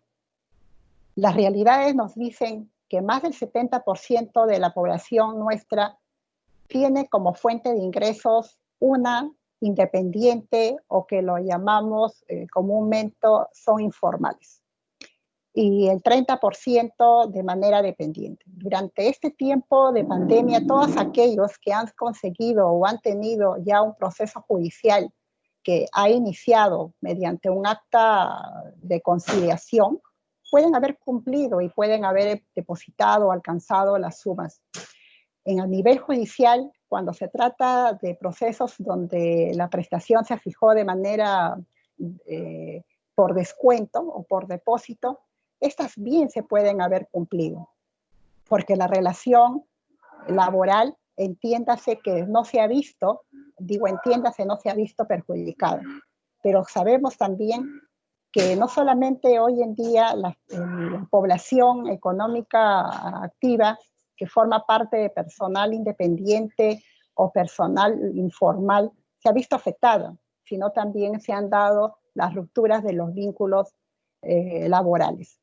S4: Las realidades nos dicen que más del 70% de la población nuestra tiene como fuente de ingresos una independiente o que lo llamamos comúnmente son informales. Y el 30% de manera dependiente. Durante este tiempo de pandemia, todos aquellos que han conseguido o han tenido ya un proceso judicial que ha iniciado mediante un acta de conciliación, pueden haber cumplido y pueden haber depositado o alcanzado las sumas. En el nivel judicial, cuando se trata de procesos donde la prestación se fijó de manera por descuento o por depósito, estas bien se pueden haber cumplido, porque la relación laboral, entiéndase que no se ha visto, no se ha visto perjudicada. Pero sabemos también que no solamente hoy en día la población económica activa que forma parte de personal independiente o personal informal se ha visto afectada, sino también se han dado las rupturas de los vínculos laborales.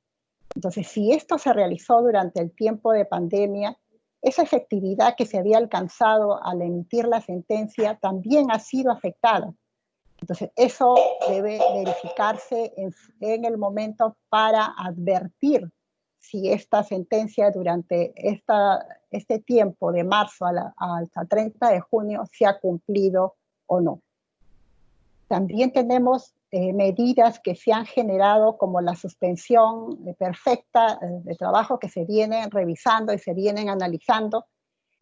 S4: Entonces, si esto se realizó durante el tiempo de pandemia, esa efectividad que se había alcanzado al emitir la sentencia también ha sido afectada. Entonces, eso debe verificarse en el momento para advertir si esta sentencia durante este tiempo de marzo hasta 30 de junio se ha cumplido o no. También tenemos medidas que se han generado como la suspensión perfecta de trabajo que se vienen revisando y se vienen analizando,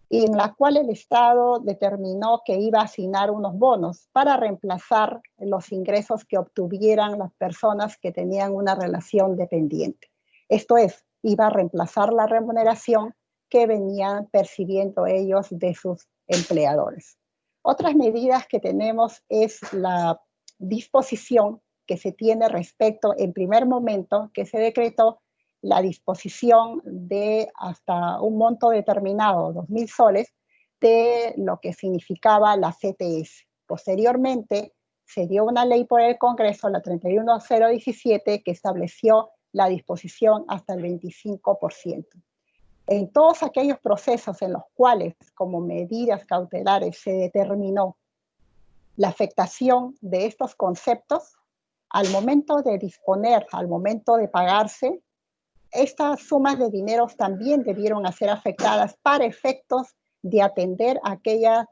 S4: y en la cual el Estado determinó que iba a asignar unos bonos para reemplazar los ingresos que obtuvieran las personas que tenían una relación dependiente. Esto es, iba a reemplazar la remuneración que venían percibiendo ellos de sus empleadores. Otras medidas que tenemos es la disposición que se tiene respecto, en primer momento, que se decretó la disposición de hasta un monto determinado, 2.000 soles, de lo que significaba la CTS. Posteriormente, se dio una ley por el Congreso, la 31017, que estableció la disposición hasta el 25%. En todos aquellos procesos en los cuales, como medidas cautelares, se determinó la afectación de estos conceptos, al momento de disponer, al momento de pagarse, estas sumas de dinero también debieron ser afectadas para efectos de atender aquellas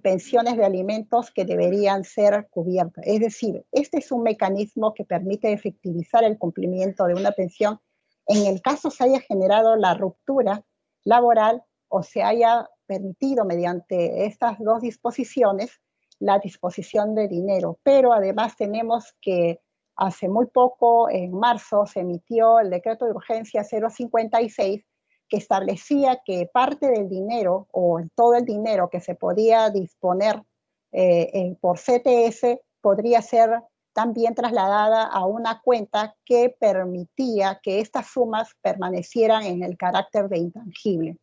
S4: pensiones de alimentos que deberían ser cubiertas. Es decir, este es un mecanismo que permite efectivizar el cumplimiento de una pensión en el caso se haya generado la ruptura laboral o se haya permitido mediante estas dos disposiciones la disposición de dinero. Pero además tenemos que hace muy poco, en marzo, se emitió el decreto de urgencia 056 que establecía que parte del dinero o todo el dinero que se podía disponer por CTS podría ser también trasladada a una cuenta que permitía que estas sumas permanecieran en el carácter de intangible.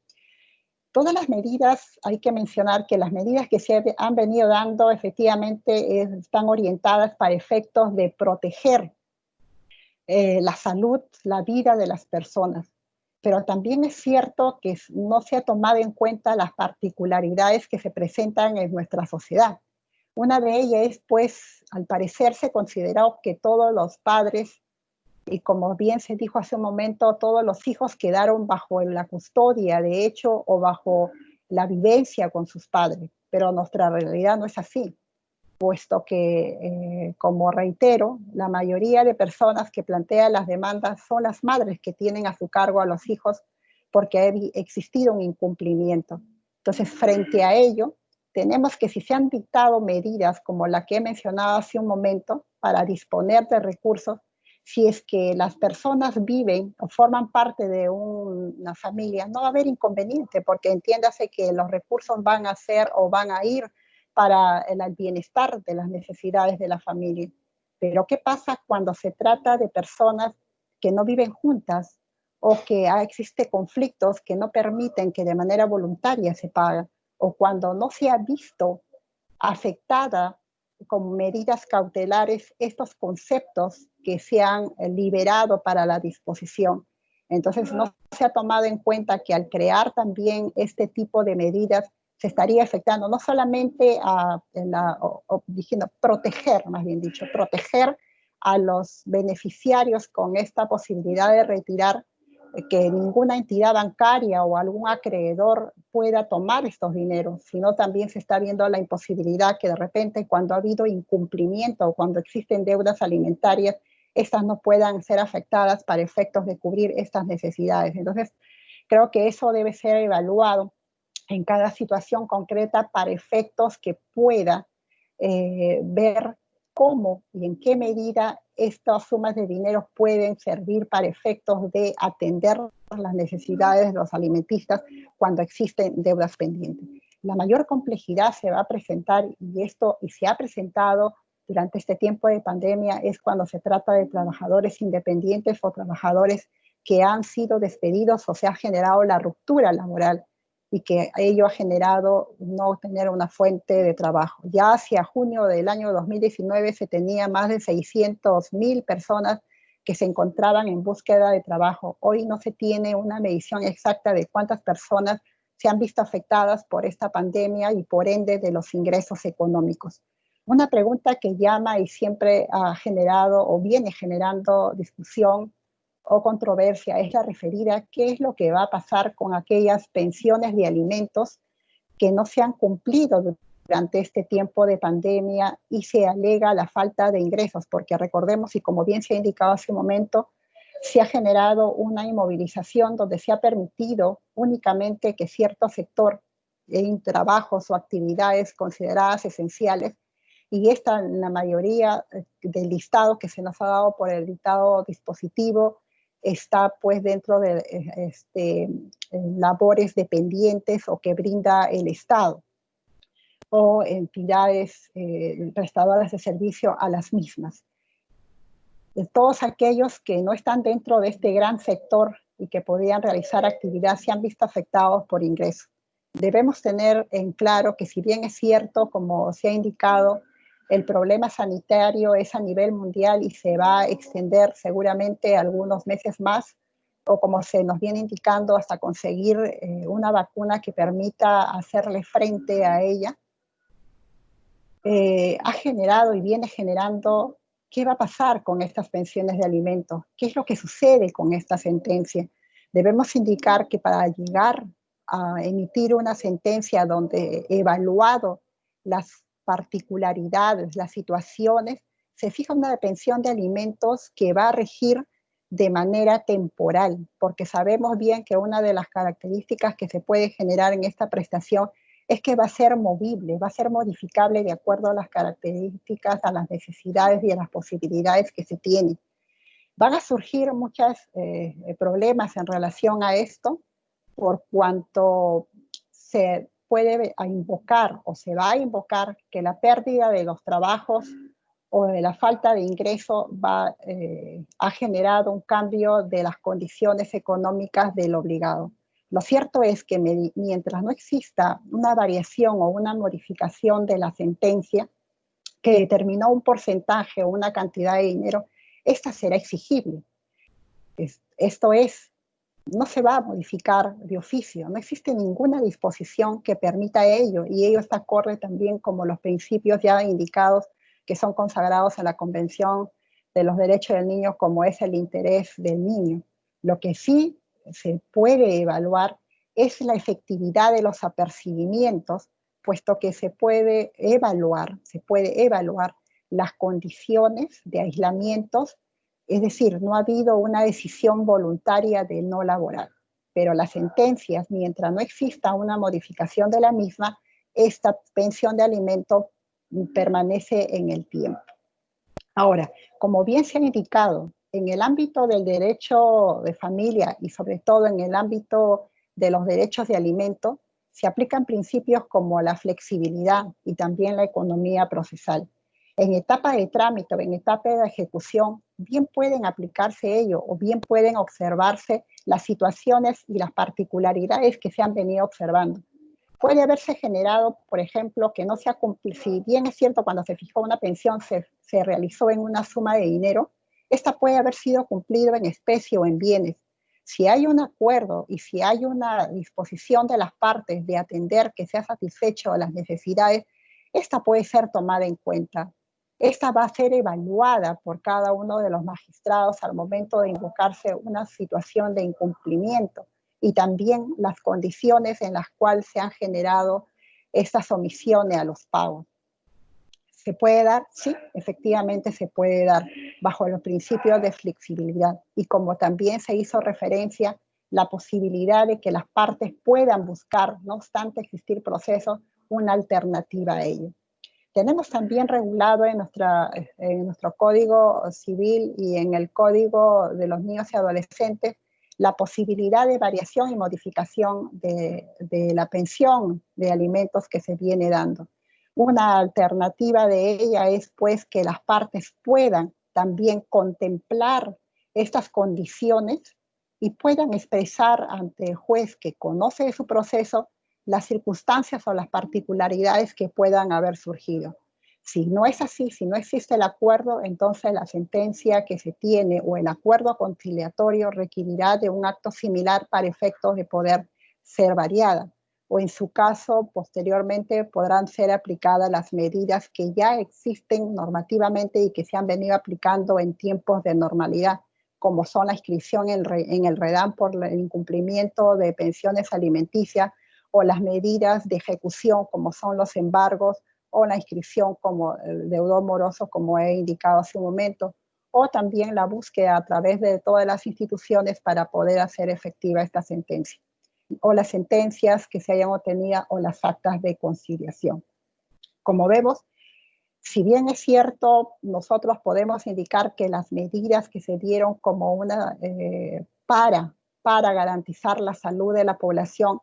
S4: Todas las medidas, hay que mencionar que las medidas que se han venido dando efectivamente están orientadas para efectos de proteger la salud, la vida de las personas. Pero también es cierto que no se ha tomado en cuenta las particularidades que se presentan en nuestra sociedad. Una de ellas es, pues, al parecer se consideró que todos los padres, y como bien se dijo hace un momento, todos los hijos quedaron bajo la custodia, de hecho, o bajo la vivencia con sus padres. Pero nuestra realidad no es así, puesto que, como reitero, la mayoría de personas que plantean las demandas son las madres que tienen a su cargo a los hijos porque ha existido un incumplimiento. Entonces, frente a ello, tenemos que si se han dictado medidas como la que he mencionado hace un momento para disponer de recursos, si es que las personas viven o forman parte de una familia, no va a haber inconveniente, porque entiéndase que los recursos van a ser o van a ir para el bienestar de las necesidades de la familia. Pero ¿qué pasa cuando se trata de personas que no viven juntas o que existen conflictos que no permiten que de manera voluntaria se paguen, o cuando no se ha visto afectada con medidas cautelares estos conceptos que se han liberado para la disposición? Entonces no se ha tomado en cuenta que al crear también este tipo de medidas se estaría afectando no solamente proteger, más bien dicho, proteger a los beneficiarios con esta posibilidad de retirar, que ninguna entidad bancaria o algún acreedor pueda tomar estos dineros, sino también se está viendo la imposibilidad que de repente cuando ha habido incumplimiento o cuando existen deudas alimentarias, estas no puedan ser afectadas para efectos de cubrir estas necesidades. Entonces, creo que eso debe ser evaluado en cada situación concreta para efectos que pueda ver cómo y en qué medida estas sumas de dinero pueden servir para efectos de atender las necesidades de los alimentistas cuando existen deudas pendientes. La mayor complejidad se va a presentar, y se ha presentado durante este tiempo de pandemia, es cuando se trata de trabajadores independientes o trabajadores que han sido despedidos o se ha generado la ruptura laboral y que ello ha generado no tener una fuente de trabajo. Ya hacia junio del año 2019 se tenía más de 600.000 personas que se encontraban en búsqueda de trabajo. Hoy no se tiene una medición exacta de cuántas personas se han visto afectadas por esta pandemia y por ende de los ingresos económicos. Una pregunta que llama y siempre ha generado o viene generando discusión o controversia es la referida a qué es lo que va a pasar con aquellas pensiones de alimentos que no se han cumplido durante este tiempo de pandemia y se alega la falta de ingresos, porque recordemos, y como bien se ha indicado hace un momento, se ha generado una inmovilización donde se ha permitido únicamente que cierto sector en trabajos o actividades consideradas esenciales, y esta, la mayoría del listado que se nos ha dado por el dictado dispositivo, está pues dentro de labores dependientes o que brinda el Estado o entidades prestadoras de servicio a las mismas. De todos aquellos que no están dentro de este gran sector y que podrían realizar actividad se han visto afectados por ingresos. Debemos tener en claro que si bien es cierto, como se ha indicado, el problema sanitario es a nivel mundial y se va a extender seguramente algunos meses más, o como se nos viene indicando, hasta conseguir una vacuna que permita hacerle frente a ella, ha generado y viene generando qué va a pasar con estas pensiones de alimentos, qué es lo que sucede con esta sentencia. Debemos indicar que para llegar a emitir una sentencia donde evaluado las particularidades, las situaciones, se fija una pensión de alimentos que va a regir de manera temporal, porque sabemos bien que una de las características que se puede generar en esta prestación es que va a ser movible, va a ser modificable de acuerdo a las características, a las necesidades y a las posibilidades que se tienen. Van a surgir muchos problemas en relación a esto, por cuanto se puede invocar o se va a invocar que la pérdida de los trabajos o de la falta de ingreso ha generado un cambio de las condiciones económicas del obligado. Lo cierto es que mientras no exista una variación o una modificación de la sentencia que determinó un porcentaje o una cantidad de dinero, esta será exigible. Esto es, no se va a modificar de oficio, no existe ninguna disposición que permita ello, y ello está acorde también como los principios ya indicados que son consagrados en la Convención de los Derechos del Niño, como es el interés del niño. Lo que sí se puede evaluar es la efectividad de los apercibimientos, puesto que se puede evaluar las condiciones de aislamientos, es decir, no ha habido una decisión voluntaria de no laborar, pero las sentencias, mientras no exista una modificación de la misma, esta pensión de alimento permanece en el tiempo. Ahora, como bien se ha indicado, en el ámbito del derecho de familia y sobre todo en el ámbito de los derechos de alimento, se aplican principios como la flexibilidad y también la economía procesal. En etapa de trámite o en etapa de ejecución, bien pueden aplicarse ello o bien pueden observarse las situaciones y las particularidades que se han venido observando. Puede haberse generado, por ejemplo, que no se ha cumplido, si bien es cierto cuando se fijó una pensión se realizó en una suma de dinero, esta puede haber sido cumplida en especie o en bienes. Si hay un acuerdo y si hay una disposición de las partes de atender que se ha satisfecho las necesidades, esta puede ser tomada en cuenta. Esta va a ser evaluada por cada uno de los magistrados al momento de invocarse una situación de incumplimiento y también las condiciones en las cuales se han generado estas omisiones a los pagos. ¿Se puede dar? Sí, efectivamente se puede dar bajo los principios de flexibilidad. Y como también se hizo referencia, la posibilidad de que las partes puedan buscar, no obstante existir procesos, una alternativa a ello. Tenemos también regulado en nuestro Código Civil y en el Código de los Niños y Adolescentes la posibilidad de variación y modificación de la pensión de alimentos que se viene dando. Una alternativa de ella es pues que las partes puedan también contemplar estas condiciones y puedan expresar ante el juez que conoce de su proceso las circunstancias o las particularidades que puedan haber surgido. Si no es así, si no existe el acuerdo, entonces la sentencia que se tiene o el acuerdo conciliatorio requerirá de un acto similar para efectos de poder ser variada. o en su caso, posteriormente podrán ser aplicadas las medidas que ya existen normativamente y que se han venido aplicando en tiempos de normalidad, como son la inscripción en el REDAM por el incumplimiento de pensiones alimenticias, o las medidas de ejecución, como son los embargos, o la inscripción como el deudor moroso, como he indicado hace un momento, o también la búsqueda a través de todas las instituciones para poder hacer efectiva esta sentencia, o las sentencias que se hayan obtenido o las actas de conciliación. Como vemos, si bien es cierto, nosotros podemos indicar que las medidas que se dieron como una para garantizar la salud de la población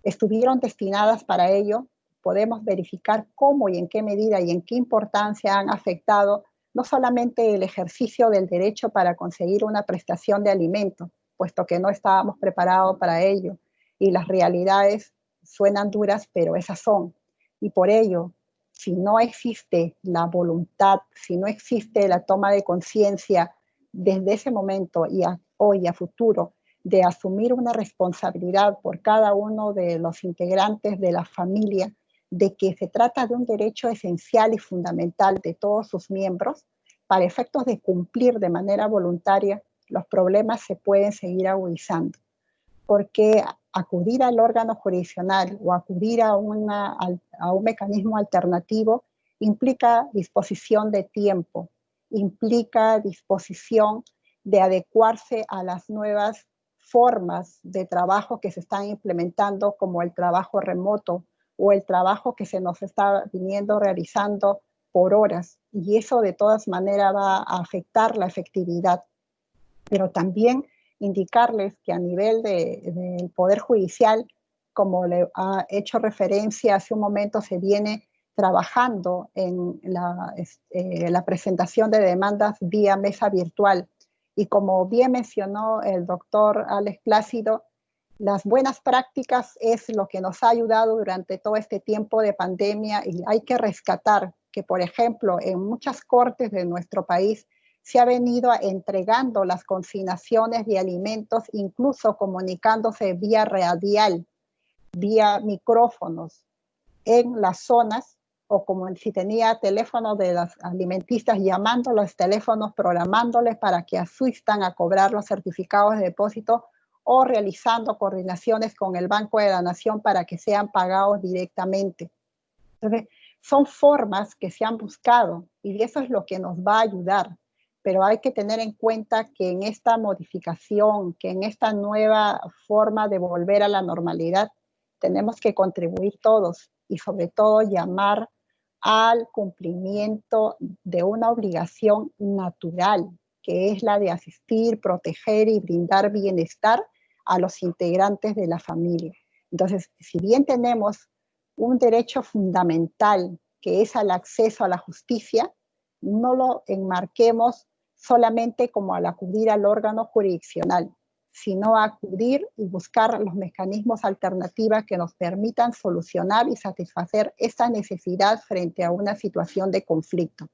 S4: estuvieron destinadas para ello, podemos verificar cómo y en qué medida y en qué importancia han afectado no solamente el ejercicio del derecho para conseguir una prestación de alimento, puesto que no estábamos preparados para ello, y las realidades suenan duras, pero esas son. Y por ello, si no existe la voluntad, si no existe la toma de conciencia desde ese momento y hoy a futuro, de asumir una responsabilidad por cada uno de los integrantes de la familia, de que se trata de un derecho esencial y fundamental de todos sus miembros, para efectos de cumplir de manera voluntaria, los problemas se pueden seguir agudizando. Porque acudir al órgano jurisdiccional o acudir a un mecanismo alternativo implica disposición de tiempo, implica disposición de adecuarse a las nuevas formas de trabajo que se están implementando, como el trabajo remoto o el trabajo que se nos está viniendo realizando por horas, y eso de todas maneras va a afectar la efectividad. Pero también indicarles que a nivel del Poder Judicial, como le ha hecho referencia hace un momento, se viene trabajando en la presentación de demandas vía mesa virtual. Y como bien mencionó el doctor Alex Plácido, las buenas prácticas es lo que nos ha ayudado durante todo este tiempo de pandemia, y hay que rescatar que, por ejemplo, en muchas cortes de nuestro país se ha venido entregando las consignaciones de alimentos, incluso comunicándose vía radial, vía micrófonos en las zonas, o como si tenía teléfonos de las alimentistas, llamando a los teléfonos, programándoles para que asistan a cobrar los certificados de depósito, o realizando coordinaciones con el Banco de la Nación para que sean pagados directamente. Entonces, son formas que se han buscado y eso es lo que nos va a ayudar. Pero hay que tener en cuenta que en esta modificación, que en esta nueva forma de volver a la normalidad, tenemos que contribuir todos y sobre todo llamar al cumplimiento de una obligación natural, que es la de asistir, proteger y brindar bienestar a los integrantes de la familia. Entonces, si bien tenemos un derecho fundamental, que es el acceso a la justicia, no lo enmarquemos solamente como al acudir al órgano jurisdiccional, sino a acudir y buscar los mecanismos alternativos que nos permitan solucionar y satisfacer esa necesidad frente a una situación de conflicto.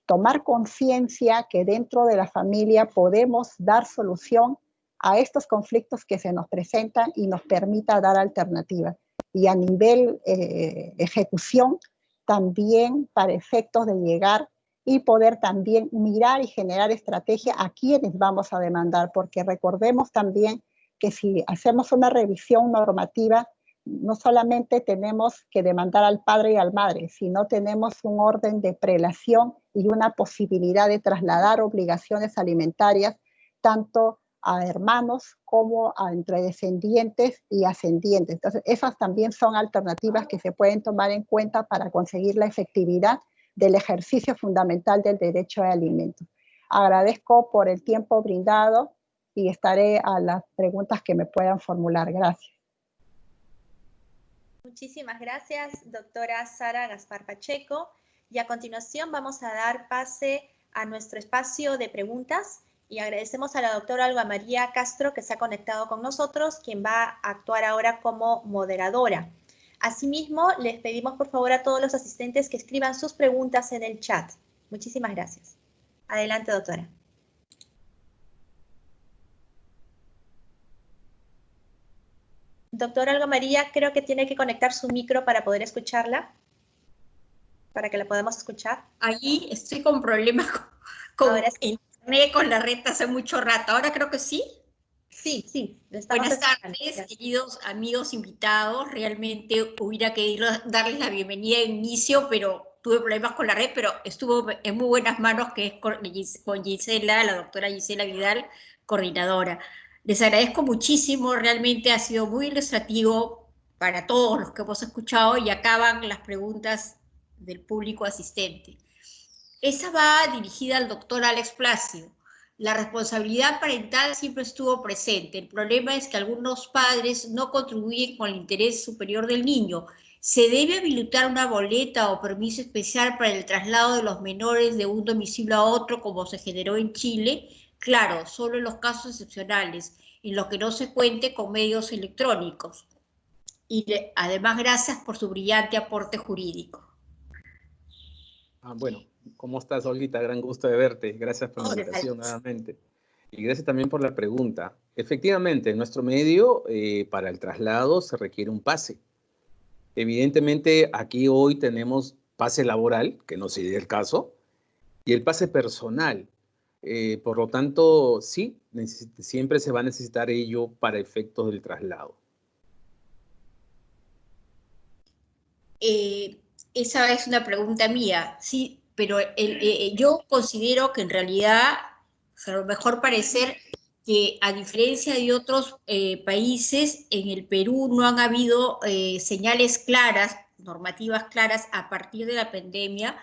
S4: Tomar conciencia que dentro de la familia podemos dar solución a estos conflictos que se nos presentan y nos permita dar alternativas. Y a nivel ejecución, también para efectos de llegar y poder también mirar y generar estrategia a quienes vamos a demandar, porque recordemos también que si hacemos una revisión normativa, no solamente tenemos que demandar al padre y al madre, sino tenemos un orden de prelación y una posibilidad de trasladar obligaciones alimentarias tanto a hermanos como a entre descendientes y ascendientes. Entonces, esas también son alternativas que se pueden tomar en cuenta para conseguir la efectividad del ejercicio fundamental del derecho de alimentos. Agradezco por el tiempo brindado y estaré a las preguntas que me puedan formular. Gracias.
S2: Muchísimas gracias, doctora Sara Gaspar Pacheco. Y a continuación vamos a dar pase a nuestro espacio de preguntas y agradecemos a la doctora Alba María Castro que se ha conectado con nosotros, quien va a actuar ahora como moderadora. Asimismo, les pedimos por favor a todos los asistentes que escriban sus preguntas en el chat. Muchísimas gracias. Adelante, doctora. Doctora Olga María, creo que tiene que conectar su micro para poder escucharla, para que la podamos escuchar.
S5: Allí estoy con problemas con
S2: Ahora sí.
S5: internet, con la red hace mucho rato. Ahora creo que sí.
S2: Sí, le estamos
S5: Buenas
S2: escuchando.
S5: tardes, queridos amigos invitados. Realmente hubiera querido darles la bienvenida de inicio, pero tuve problemas con la red, pero estuvo en muy buenas manos, que es con Gisela, la doctora Gisela Vidal, coordinadora. Les agradezco muchísimo, realmente ha sido muy ilustrativo para todos los que hemos escuchado y acaban las preguntas del público asistente. Esa va dirigida al doctor Alex Plácido. La responsabilidad parental siempre estuvo presente. El problema es que algunos padres no contribuyen con el interés superior del niño. ¿Se debe habilitar una boleta o permiso especial para el traslado de los menores de un domicilio a otro, como se generó en Chile? Claro, solo en los casos excepcionales, en los que no se cuente con medios electrónicos. Y además, gracias por su brillante aporte jurídico.
S3: Bueno, ¿cómo estás, Olguita? Gran gusto de verte. Gracias por la
S5: Hola,
S3: invitación
S5: Alex.
S3: nuevamente. Y gracias también por la pregunta. Efectivamente, en nuestro medio, para el traslado se requiere un pase. Evidentemente, aquí hoy tenemos pase laboral, que no sería el caso, y el pase personal. Por lo tanto, sí, siempre se va a necesitar ello para efectos del traslado.
S5: Esa es una pregunta mía, sí, pero yo considero que en realidad, a lo mejor parecer que a diferencia de otros países, en el Perú no han habido señales claras, normativas claras a partir de la pandemia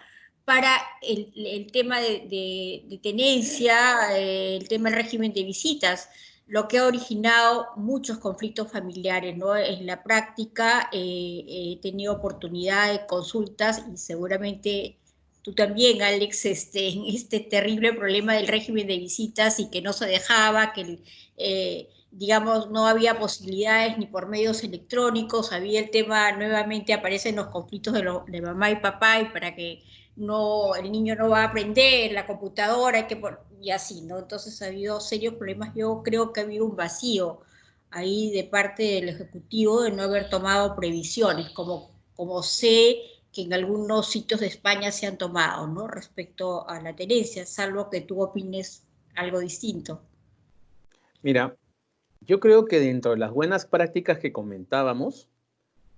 S5: para el tema de tenencia, el tema del régimen de visitas, lo que ha originado muchos conflictos familiares, ¿no? En la práctica he tenido oportunidad de consultas y seguramente tú también, Alex, en este terrible problema del régimen de visitas y que no se dejaba, que digamos, no había posibilidades ni por medios electrónicos, había el tema, nuevamente aparecen los conflictos de mamá y papá, y para que no, el niño no va a aprender la computadora, y así, ¿no? Entonces ha habido serios problemas. Yo creo que ha habido un vacío ahí de parte del Ejecutivo de no haber tomado previsiones, como sé que en algunos sitios de España se han tomado, ¿no? Respecto a la tenencia, salvo que tú opines algo distinto.
S3: Mira, yo creo que dentro de las buenas prácticas que comentábamos,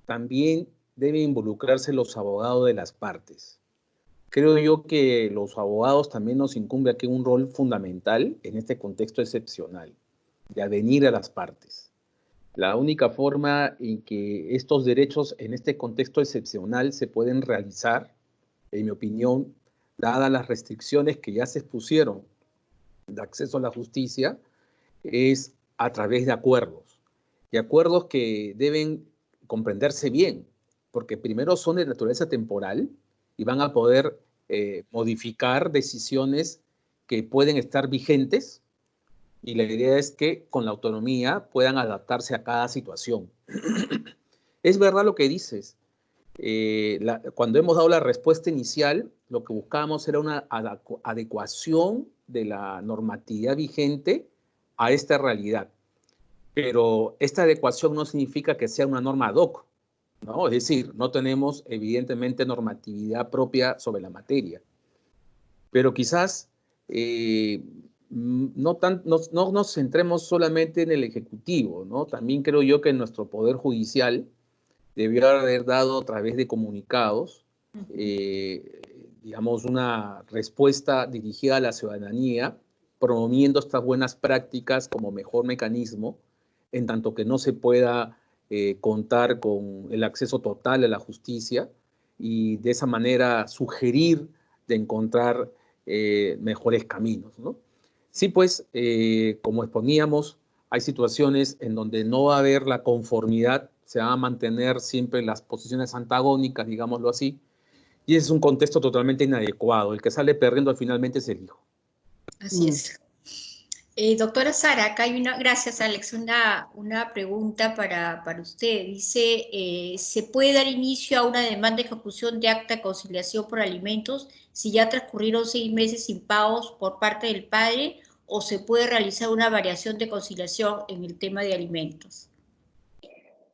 S3: también deben involucrarse los abogados de las partes. Creo yo que los abogados también nos incumbe aquí un rol fundamental en este contexto excepcional, de avenir a las partes. La única forma en que estos derechos en este contexto excepcional se pueden realizar, en mi opinión, dadas las restricciones que ya se expusieron de acceso a la justicia, es a través de acuerdos. Y acuerdos que deben comprenderse bien, porque primero son de naturaleza temporal y van a poder modificar decisiones que pueden estar vigentes, y la idea es que con la autonomía puedan adaptarse a cada situación. Es verdad lo que dices. Cuando hemos dado la respuesta inicial, lo que buscábamos era una adecuación de la normatividad vigente a esta realidad. Pero esta adecuación no significa que sea una norma ad hoc, ¿no? Es decir, no tenemos evidentemente normatividad propia sobre la materia. Pero quizás no nos centremos solamente en el Ejecutivo, ¿no? También creo yo que nuestro Poder Judicial debió haber dado a través de comunicados, digamos, una respuesta dirigida a la ciudadanía, promoviendo estas buenas prácticas como mejor mecanismo, en tanto que no se pueda contar con el acceso total a la justicia, y de esa manera sugerir de encontrar mejores caminos, ¿no? Sí, pues, como exponíamos, hay situaciones en donde no va a haber la conformidad, se van a mantener siempre las posiciones antagónicas, digámoslo así, y es un contexto totalmente inadecuado. El que sale perdiendo finalmente es el hijo.
S5: Así es. Doctora Sara, acá hay gracias Alex, una pregunta para usted. Dice, ¿se puede dar inicio a una demanda de ejecución de acta de conciliación por alimentos si ya transcurrieron 6 meses sin pagos por parte del padre, o se puede realizar una variación de conciliación en el tema de alimentos?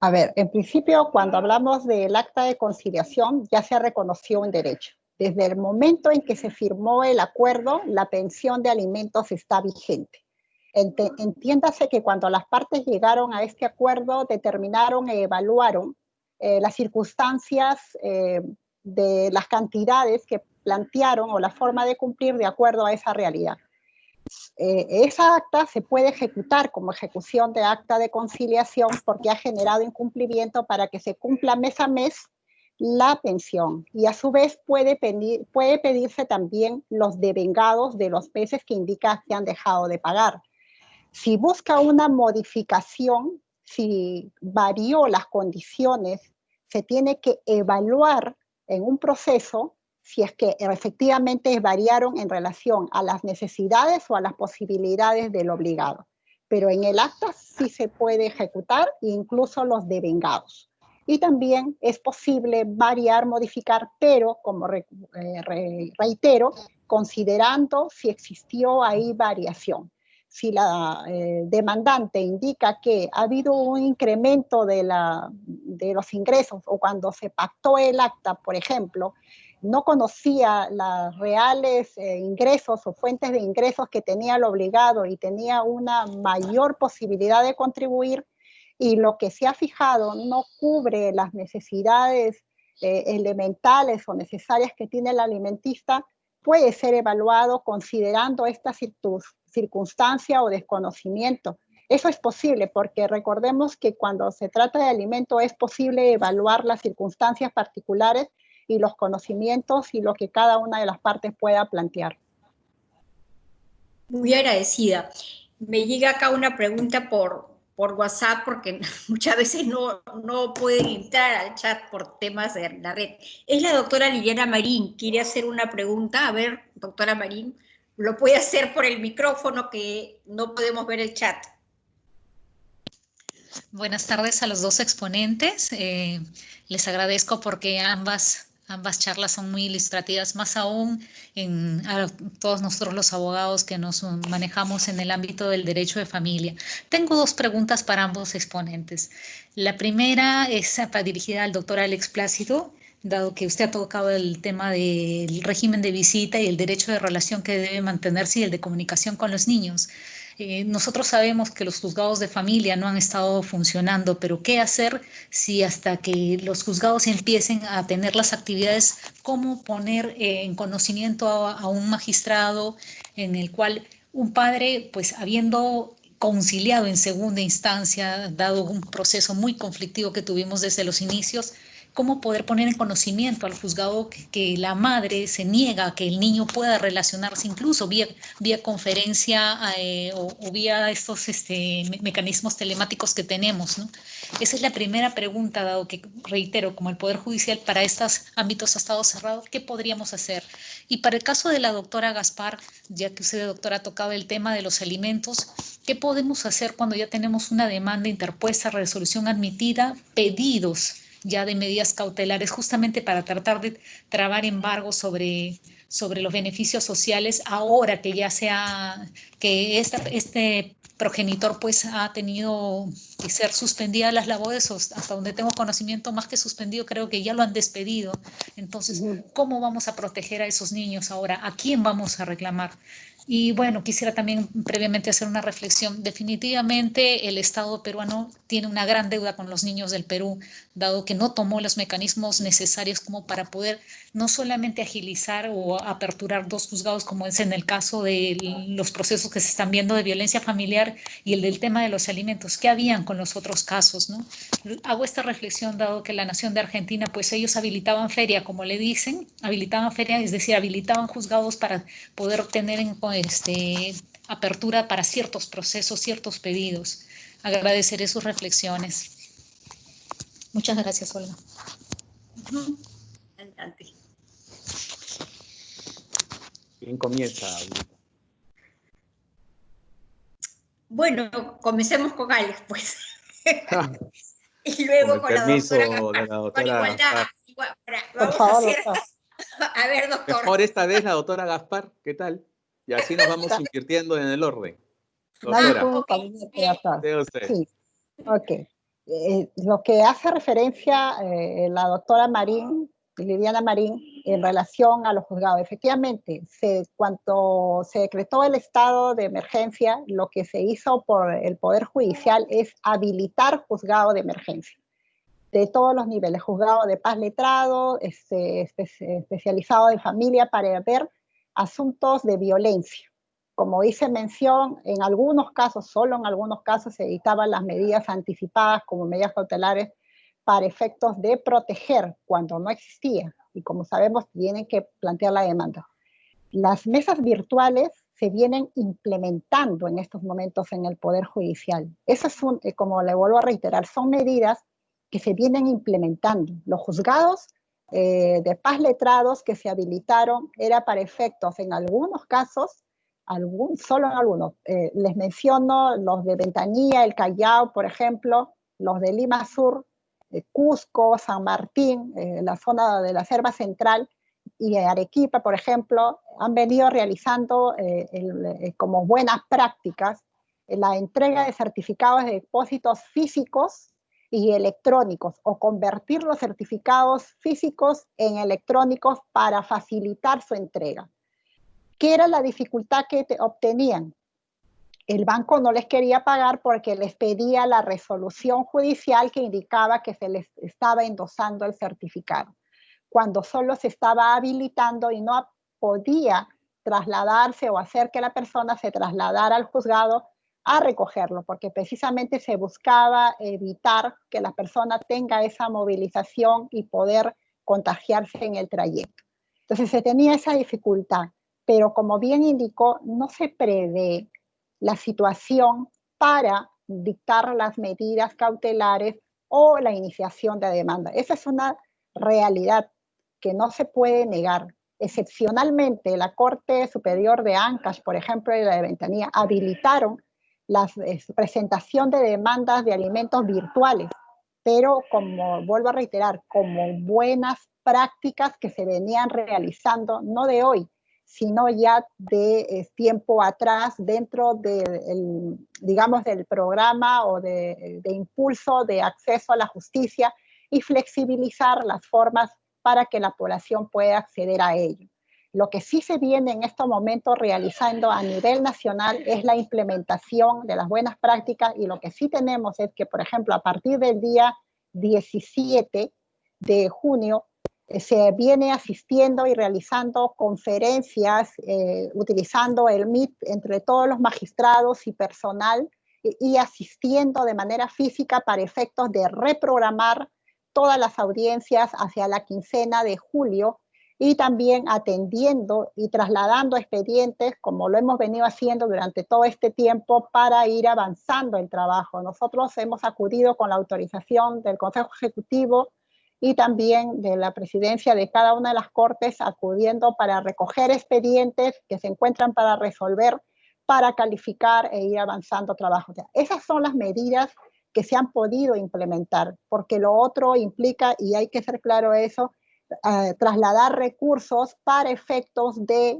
S4: A ver, en principio, cuando hablamos del acta de conciliación, ya se reconoció un derecho. Desde el momento en que se firmó el acuerdo, la pensión de alimentos está vigente. Entiéndase que cuando las partes llegaron a este acuerdo, determinaron e evaluaron las circunstancias de las cantidades que plantearon o la forma de cumplir de acuerdo a esa realidad. Esa acta se puede ejecutar como ejecución de acta de conciliación porque ha generado incumplimiento para que se cumpla mes a mes la pensión, y a su vez puede pedirse también los devengados de los meses que indica que han dejado de pagar. Si busca una modificación, si varió las condiciones, se tiene que evaluar en un proceso si es que efectivamente variaron en relación a las necesidades o a las posibilidades del obligado. Pero en el acta sí se puede ejecutar incluso los devengados. Y también es posible variar, modificar, pero, como reitero, considerando si existió ahí variación. Si la demandante indica que ha habido un incremento de los ingresos, o cuando se pactó el acta, por ejemplo, no conocía los reales ingresos o fuentes de ingresos que tenía el obligado y tenía una mayor posibilidad de contribuir, y lo que se ha fijado no cubre las necesidades elementales o necesarias que tiene el alimentista, puede ser evaluado considerando esta circunstancia o desconocimiento. Eso es posible porque recordemos que cuando se trata de alimento es posible evaluar las circunstancias particulares y los conocimientos y lo que cada una de las partes pueda plantear.
S5: Muy agradecida. Me llega acá una pregunta por WhatsApp porque muchas veces no pueden entrar al chat por temas de la red. Es la doctora Liliana Marín, quiere hacer una pregunta. A ver, doctora Marín, lo puede hacer por el micrófono que no podemos ver el chat.
S6: Buenas tardes a los dos exponentes. Les agradezco porque ambas charlas son muy ilustrativas, más aún a todos nosotros los abogados que nos manejamos en el ámbito del derecho de familia. Tengo dos preguntas para ambos exponentes. La primera es dirigida al doctor Alex Plácido, dado que usted ha tocado el tema del régimen de visita y el derecho de relación que debe mantenerse y el de comunicación con los niños. Nosotros sabemos que los juzgados de familia no han estado funcionando, pero ¿qué hacer si hasta que los juzgados empiecen a tener las actividades, cómo poner en conocimiento a un magistrado en el cual un padre, pues habiendo conciliado en segunda instancia, dado un proceso muy conflictivo que tuvimos desde los inicios, cómo poder poner en conocimiento al juzgado que la madre se niega a que el niño pueda relacionarse incluso vía conferencia o vía estos mecanismos telemáticos que tenemos, ¿no? Esa es la primera pregunta, dado que, reitero, como el Poder Judicial para estos ámbitos ha estado cerrado, ¿qué podríamos hacer? Y para el caso de la doctora Gaspar, ya que usted, doctora, ha tocado el tema de los alimentos, ¿qué podemos hacer cuando ya tenemos una demanda interpuesta, resolución admitida, pedidos ya de medidas cautelares, justamente para tratar de trabar embargos sobre los beneficios sociales, ahora que ya que este progenitor pues ha tenido que ser suspendida las labores, hasta donde tengo conocimiento, más que suspendido, creo que ya lo han despedido? Entonces, ¿cómo vamos a proteger a esos niños ahora? ¿A quién vamos a reclamar? Y bueno, quisiera también previamente hacer una reflexión. Definitivamente el Estado peruano tiene una gran deuda con los niños del Perú, dado que no tomó los mecanismos necesarios como para poder no solamente agilizar o aperturar dos juzgados, como es en el caso de los procesos que se están viendo de violencia familiar y el del tema de los alimentos. ¿Qué habían con los otros casos, no? Hago esta reflexión dado que la nación de Argentina, pues ellos habilitaban feria, como le dicen, habilitaban feria, es decir, habilitaban juzgados para poder obtener apertura para ciertos procesos, ciertos pedidos. Agradeceré sus reflexiones. Muchas gracias, Olga.
S5: Adelante.
S3: ¿Quién comienza?
S5: Bueno, comencemos con Alex, pues. Y luego con la doctora Gaspar. Con igualdad. Vamos a hacer... A ver, doctor.
S3: Mejor esta vez la doctora Gaspar, ¿qué tal? Y así nos vamos invirtiendo en el orden. Doctora,
S4: Sí, ok. Lo que hace referencia la doctora Marín, Liliana Marín, en relación a los juzgados. Efectivamente, cuando se decretó el estado de emergencia, lo que se hizo por el Poder Judicial es habilitar juzgado de emergencia de todos los niveles, juzgado de paz letrado, especializado de familia, para ver asuntos de violencia. Como hice mención, en algunos casos, solo en algunos casos, se dictaban las medidas anticipadas como medidas cautelares para efectos de proteger cuando no existía. Y como sabemos, tienen que plantear la demanda. Las mesas virtuales se vienen implementando en estos momentos en el Poder Judicial. Eso es como le vuelvo a reiterar, son medidas que se vienen implementando. Los juzgados de paz letrados que se habilitaron era para efectos, en algunos casos, solo en algunos. Les menciono los de Ventanilla, el Callao, por ejemplo, los de Lima Sur, Cusco, San Martín, la zona de la Selva Central y Arequipa, por ejemplo, han venido realizando como buenas prácticas la entrega de certificados de depósitos físicos y electrónicos, o convertir los certificados físicos en electrónicos para facilitar su entrega. ¿Qué era la dificultad que obtenían? El banco no les quería pagar porque les pedía la resolución judicial que indicaba que se les estaba endosando el certificado, cuando solo se estaba habilitando y no podía trasladarse o hacer que la persona se trasladara al juzgado a recogerlo, porque precisamente se buscaba evitar que la persona tenga esa movilización y poder contagiarse en el trayecto. Entonces se tenía esa dificultad, pero como bien indicó, no se prevé la situación para dictar las medidas cautelares o la iniciación de demanda. Esa es una realidad que no se puede negar. Excepcionalmente, la Corte Superior de Ancash, por ejemplo, y la de Ventanilla, habilitaron la presentación de demandas de alimentos virtuales, pero como vuelvo a reiterar, como buenas prácticas que se venían realizando, no de hoy, sino ya de tiempo atrás dentro digamos, del programa o de impulso de acceso a la justicia y flexibilizar las formas para que la población pueda acceder a ello. Lo que sí se viene en estos momentos realizando a nivel nacional es la implementación de las buenas prácticas, y lo que sí tenemos es que, por ejemplo, a partir del día 17 de junio, se viene asistiendo y realizando conferencias utilizando el Meet entre todos los magistrados y personal y asistiendo de manera física para efectos de reprogramar todas las audiencias hacia la quincena de julio, y también atendiendo y trasladando expedientes, como lo hemos venido haciendo durante todo este tiempo, para ir avanzando el trabajo. Nosotros hemos acudido con la autorización del Consejo Ejecutivo y también de la presidencia de cada una de las cortes, acudiendo para recoger expedientes que se encuentran para resolver, para calificar e ir avanzando trabajo. Esas son las medidas que se han podido implementar, porque lo otro implica, y hay que ser claro eso, trasladar recursos para efectos de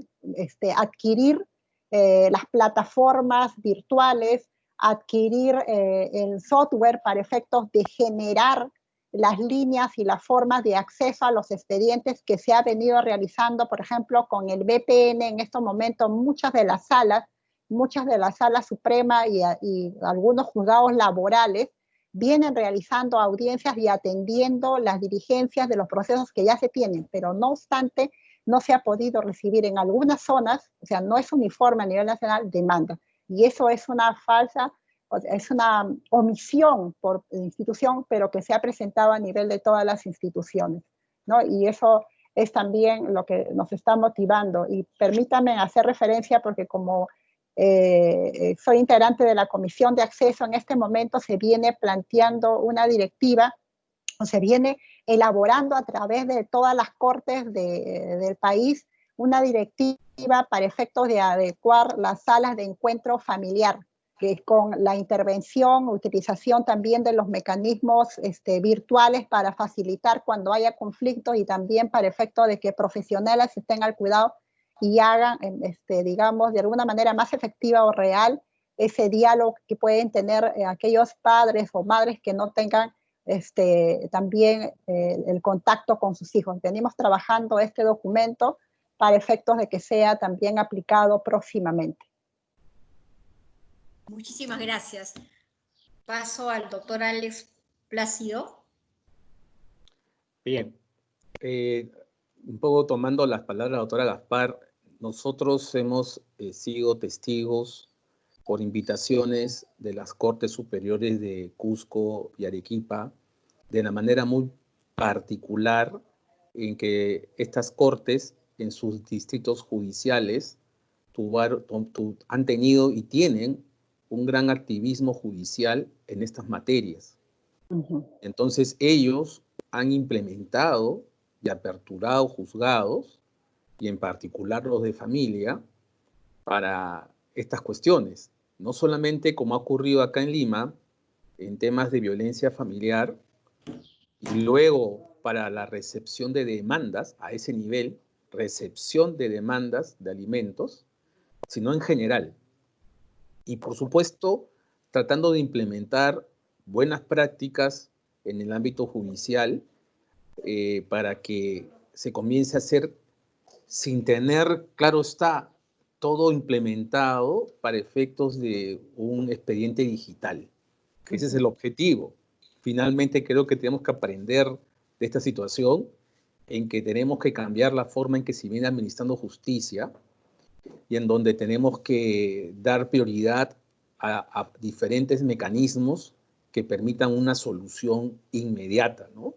S4: adquirir las plataformas virtuales, adquirir el software para efectos de generar las líneas y las formas de acceso a los expedientes que se ha venido realizando, por ejemplo, con el VPN. En estos momentos muchas de las salas Suprema y algunos juzgados laborales vienen realizando audiencias y atendiendo las diligencias de los procesos que ya se tienen, pero no obstante, no se ha podido recibir en algunas zonas, o sea, no es uniforme a nivel nacional, demanda. Y eso es una omisión por institución, pero que se ha presentado a nivel de todas las instituciones, ¿no? Y eso es también lo que nos está motivando. Y permítanme hacer referencia, porque como soy integrante de la Comisión de Acceso, en este momento se viene planteando una directiva, o se viene elaborando a través de todas las cortes del país una directiva para efectos de adecuar las salas de encuentro familiar, que con la intervención, utilización también de los mecanismos virtuales para facilitar cuando haya conflictos, y también para efectos de que profesionales estén al cuidado y hagan, digamos, de alguna manera más efectiva o real ese diálogo que pueden tener aquellos padres o madres que no tengan también el contacto con sus hijos. Venimos trabajando este documento para efectos de que sea también aplicado próximamente.
S5: Muchísimas gracias. Paso al doctor Alex Plácido.
S3: Bien, un poco tomando las palabras de la doctora Gaspar, nosotros hemos sido testigos por invitaciones de las Cortes Superiores de Cusco y Arequipa, de una manera muy particular en que estas cortes en sus distritos judiciales han tenido y tienen un gran activismo judicial en estas materias. Entonces ellos han implementado y aperturado juzgados, y en particular los de familia, para estas cuestiones. No solamente como ha ocurrido acá en Lima, en temas de violencia familiar, y luego para la recepción de demandas a ese nivel, recepción de demandas de alimentos, sino en general. Y por supuesto, tratando de implementar buenas prácticas en el ámbito judicial para que se comience a hacer, sin tener, claro está, todo implementado para efectos de un expediente digital. Ese es el objetivo. Finalmente creo que tenemos que aprender de esta situación en que tenemos que cambiar la forma en que se viene administrando justicia y en donde tenemos que dar prioridad a diferentes mecanismos que permitan una solución inmediata, ¿no?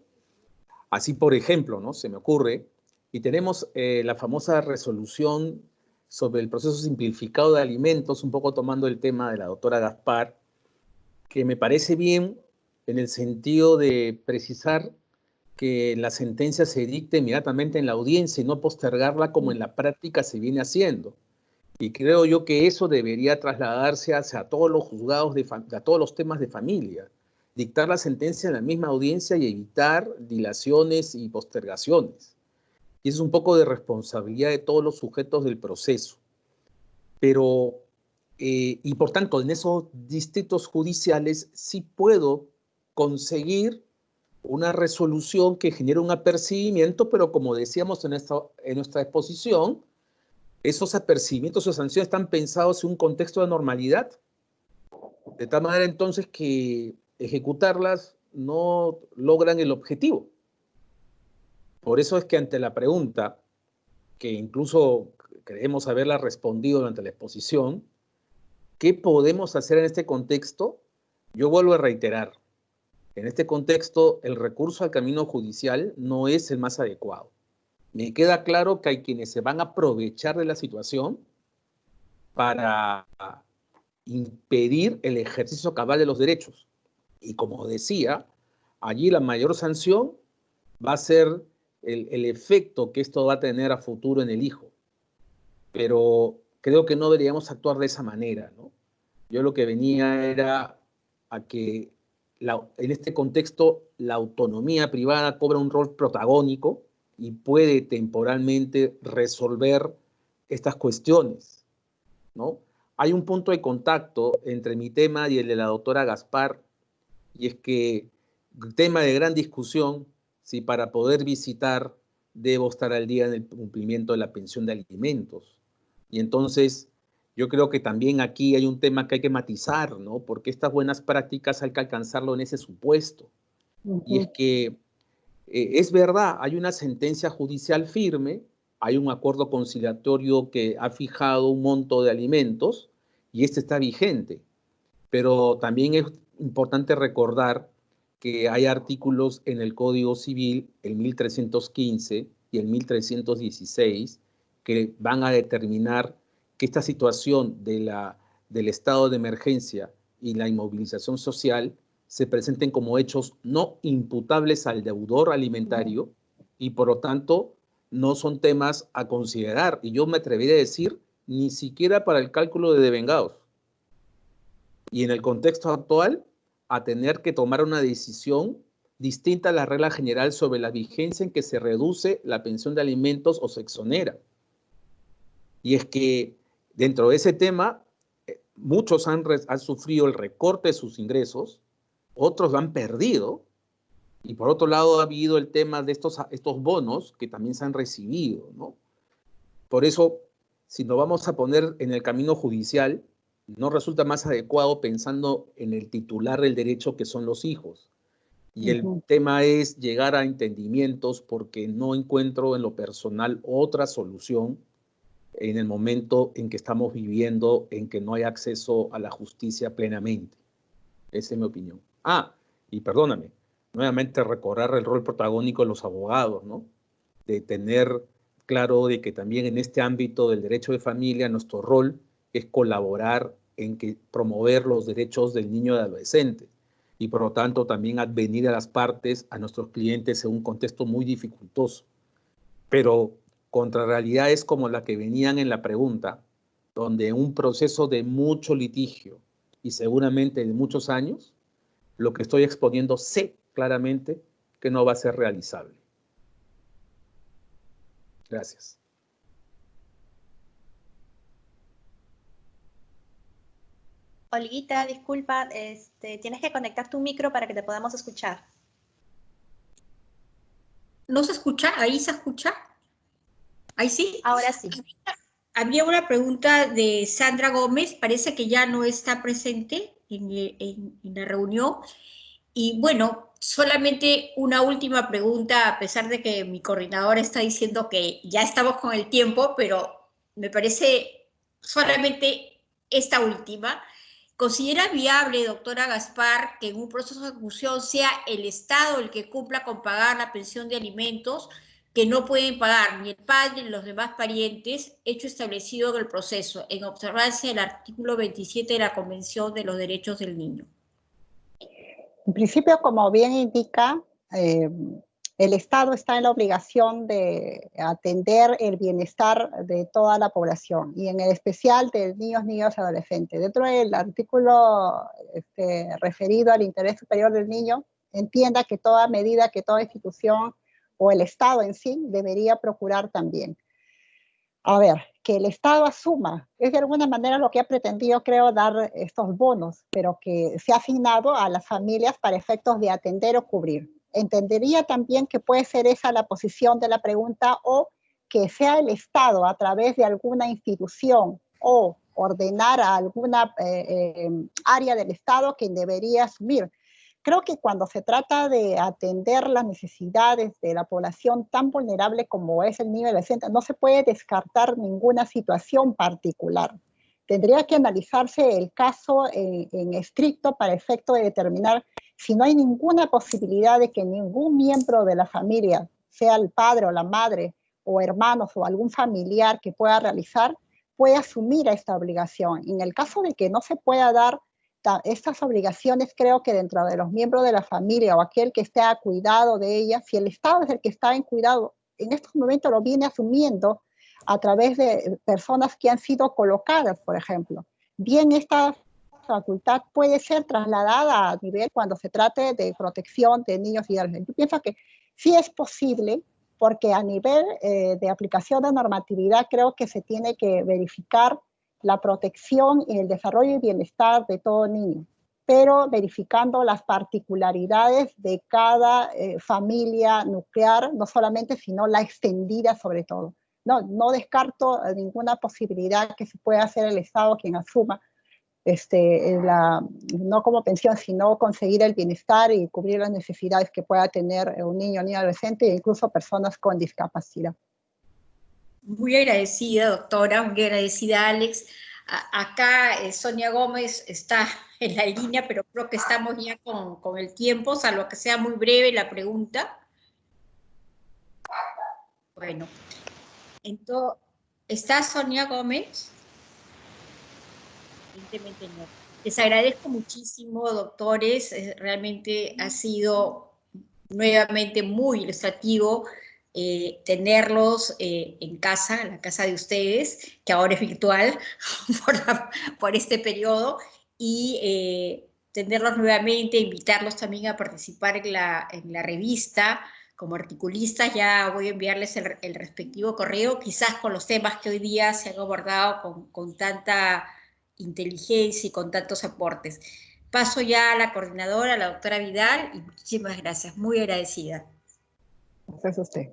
S3: Así, por ejemplo, ¿no? Se me ocurre, y tenemos la famosa resolución sobre el proceso simplificado de alimentos, un poco tomando el tema de la doctora Gaspar, que me parece bien en el sentido de precisar que la sentencia se dicte inmediatamente en la audiencia y no postergarla como en la práctica se viene haciendo. Y creo yo que eso debería trasladarse hacia todos los juzgados, a todos los temas de familia. Dictar la sentencia en la misma audiencia y evitar dilaciones y postergaciones. Y eso es un poco de responsabilidad de todos los sujetos del proceso. Pero, y por tanto, en esos distritos judiciales sí puedo conseguir una resolución que genere un apercibimiento, pero como decíamos en nuestra exposición, esos apercibimientos o sanciones están pensados en un contexto de normalidad, de tal manera entonces que ejecutarlas no logran el objetivo. Por eso es que ante la pregunta, que incluso creemos haberla respondido durante la exposición, ¿qué podemos hacer en este contexto? Yo vuelvo a reiterar, en este contexto el recurso al camino judicial no es el más adecuado. Me queda claro que hay quienes se van a aprovechar de la situación para impedir el ejercicio cabal de los derechos. Y como decía, allí la mayor sanción va a ser el efecto que esto va a tener a futuro en el hijo. Pero creo que no deberíamos actuar de esa manera, ¿no? Yo lo que venía era a que en este contexto la autonomía privada cobra un rol protagónico y puede temporalmente resolver estas cuestiones, ¿no? Hay un punto de contacto entre mi tema y el de la doctora Gaspar, y es que el tema de gran discusión, si para poder visitar debo estar al día en el cumplimiento de la pensión de alimentos. Y entonces yo creo que también aquí hay un tema que hay que matizar, ¿no? Porque estas buenas prácticas hay que alcanzarlo en ese supuesto. Y es que es verdad, hay una sentencia judicial firme, hay un acuerdo conciliatorio que ha fijado un monto de alimentos y este está vigente. Pero también es importante recordar que hay artículos en el Código Civil, el 1315 y el 1316, que van a determinar que esta situación del estado de emergencia y la inmovilización social se presenten como hechos no imputables al deudor alimentario y por lo tanto no son temas a considerar. Y yo me atrevería a decir, ni siquiera para el cálculo de devengados. Y en el contexto actual, a tener que tomar una decisión distinta a la regla general sobre la vigencia en que se reduce la pensión de alimentos o se exonera. Y es que dentro de ese tema, muchos han sufrido el recorte de sus ingresos, otros lo han perdido, y por otro lado ha habido el tema de estos bonos que también se han recibido, ¿no? Por eso, si nos vamos a poner en el camino judicial, no resulta más adecuado pensando en el titular del derecho, que son los hijos. Y el tema es llegar a entendimientos, porque no encuentro en lo personal otra solución en el momento en que estamos viviendo, en que no hay acceso a la justicia plenamente. Esa es mi opinión. Y perdóname, nuevamente recordar el rol protagónico de los abogados, ¿no? De tener claro de que también en este ámbito del derecho de familia, nuestro rol es colaborar en promover los derechos del niño y del adolescente, y por lo tanto también advenir a las partes, a nuestros clientes, en un contexto muy dificultoso. Pero contra realidades como la que venían en la pregunta, donde un proceso de mucho litigio y seguramente de muchos años, lo que estoy exponiendo sé claramente que no va a ser realizable. Gracias.
S2: Olguita, disculpa, tienes que conectar tu micro para que te podamos escuchar.
S5: ¿No se escucha? ¿Ahí se escucha? ¿Ahí sí?
S2: Ahora sí.
S5: Había una pregunta de Sandra Gómez, parece que ya no está presente en la reunión. Y bueno, solamente una última pregunta, a pesar de que mi coordinadora está diciendo que ya estamos con el tiempo, pero me parece solamente esta última. ¿Considera viable, doctora Gaspar, que en un proceso de ejecución sea el Estado el que cumpla con pagar la pensión de alimentos que no pueden pagar ni el padre ni los demás parientes, hecho establecido en el proceso, en observancia del artículo 27 de la Convención de los Derechos del Niño?
S4: En principio, como bien indica, el Estado está en la obligación de atender el bienestar de toda la población, y en el especial de niños y adolescentes. Dentro del artículo referido al interés superior del niño, entienda que toda medida, que toda institución o el Estado en sí debería procurar también. A ver, que el Estado asuma, es de alguna manera lo que ha pretendido, creo, dar estos bonos, pero que se ha asignado a las familias para efectos de atender o cubrir. Entendería también que puede ser esa la posición de la pregunta, o que sea el Estado a través de alguna institución o ordenar a alguna área del Estado quien debería asumir. Creo que cuando se trata de atender las necesidades de la población tan vulnerable como es el niño y adolescente, no se puede descartar ninguna situación particular. Tendría que analizarse el caso en estricto para efecto de determinar si no hay ninguna posibilidad de que ningún miembro de la familia, sea el padre o la madre o hermanos o algún familiar que pueda realizar, puede asumir esta obligación. En el caso de que no se pueda dar estas obligaciones, creo que dentro de los miembros de la familia o aquel que esté a cuidado de ella, si el Estado es el que está en cuidado, en estos momentos lo viene asumiendo a través de personas que han sido colocadas, por ejemplo. Bien, esta facultad puede ser trasladada a nivel cuando se trate de protección de niños y adolescentes. Yo pienso que sí es posible, porque a nivel de aplicación de normatividad creo que se tiene que verificar la protección y el desarrollo y bienestar de todo niño, pero verificando las particularidades de cada familia nuclear, no solamente, sino la extendida sobre todo. No descarto ninguna posibilidad que se pueda hacer el Estado quien asuma, no como pensión, sino conseguir el bienestar y cubrir las necesidades que pueda tener un niño o niña adolescente, e incluso personas con discapacidad.
S5: Muy agradecida, doctora, muy agradecida, Alex. Acá Sonia Gómez está en la línea, pero creo que estamos ya con el tiempo, salvo que sea muy breve la pregunta. Bueno, entonces, ¿está Sonia Gómez? Evidentemente no. Les agradezco muchísimo, doctores, realmente ha sido nuevamente muy ilustrativo tenerlos en casa, en la casa de ustedes, que ahora es virtual por este periodo, y tenerlos nuevamente, invitarlos también a participar en la revista como articulistas. Ya voy a enviarles el respectivo correo, quizás con los temas que hoy día se han abordado con tanta inteligencia y con tantos aportes. Paso ya a la coordinadora, a la doctora Vidal, y muchísimas gracias, muy agradecida.
S4: Gracias a usted.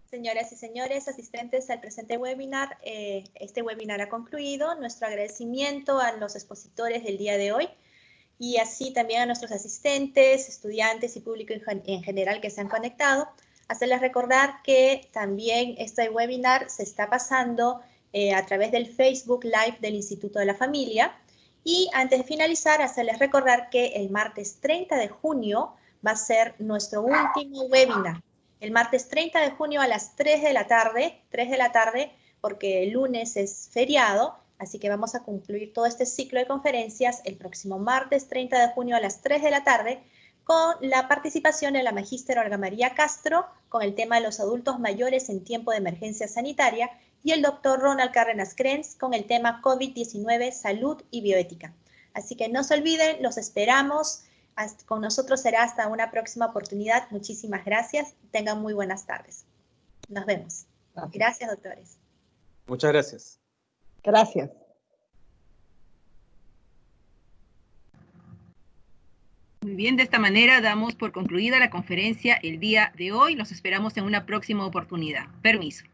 S2: Señoras y señores asistentes al presente webinar, este webinar ha concluido. Nuestro agradecimiento a los expositores del día de hoy y así también a nuestros asistentes, estudiantes y público en general que se han conectado. Hacerles recordar que también este webinar se está pasando a través del Facebook Live del Instituto de la Familia. Y antes de finalizar, hacerles recordar que el martes 30 de junio va a ser nuestro último webinar. El martes 30 de junio a las 3 de la tarde, porque el lunes es feriado, así que vamos a concluir todo este ciclo de conferencias el próximo martes 30 de junio a las 3 de la tarde con la participación de la magíster Olga María Castro con el tema de los adultos mayores en tiempo de emergencia sanitaria y el doctor Ronald Cárdenas Krenz con el tema COVID-19, salud y bioética. Así que no se olviden, los esperamos. Con nosotros será hasta una próxima oportunidad. Muchísimas gracias. Tengan muy buenas tardes. Nos vemos. Gracias, doctores.
S3: Muchas gracias.
S4: Gracias.
S1: Muy bien, de esta manera damos por concluida la conferencia el día de hoy. Los esperamos en una próxima oportunidad. Permiso.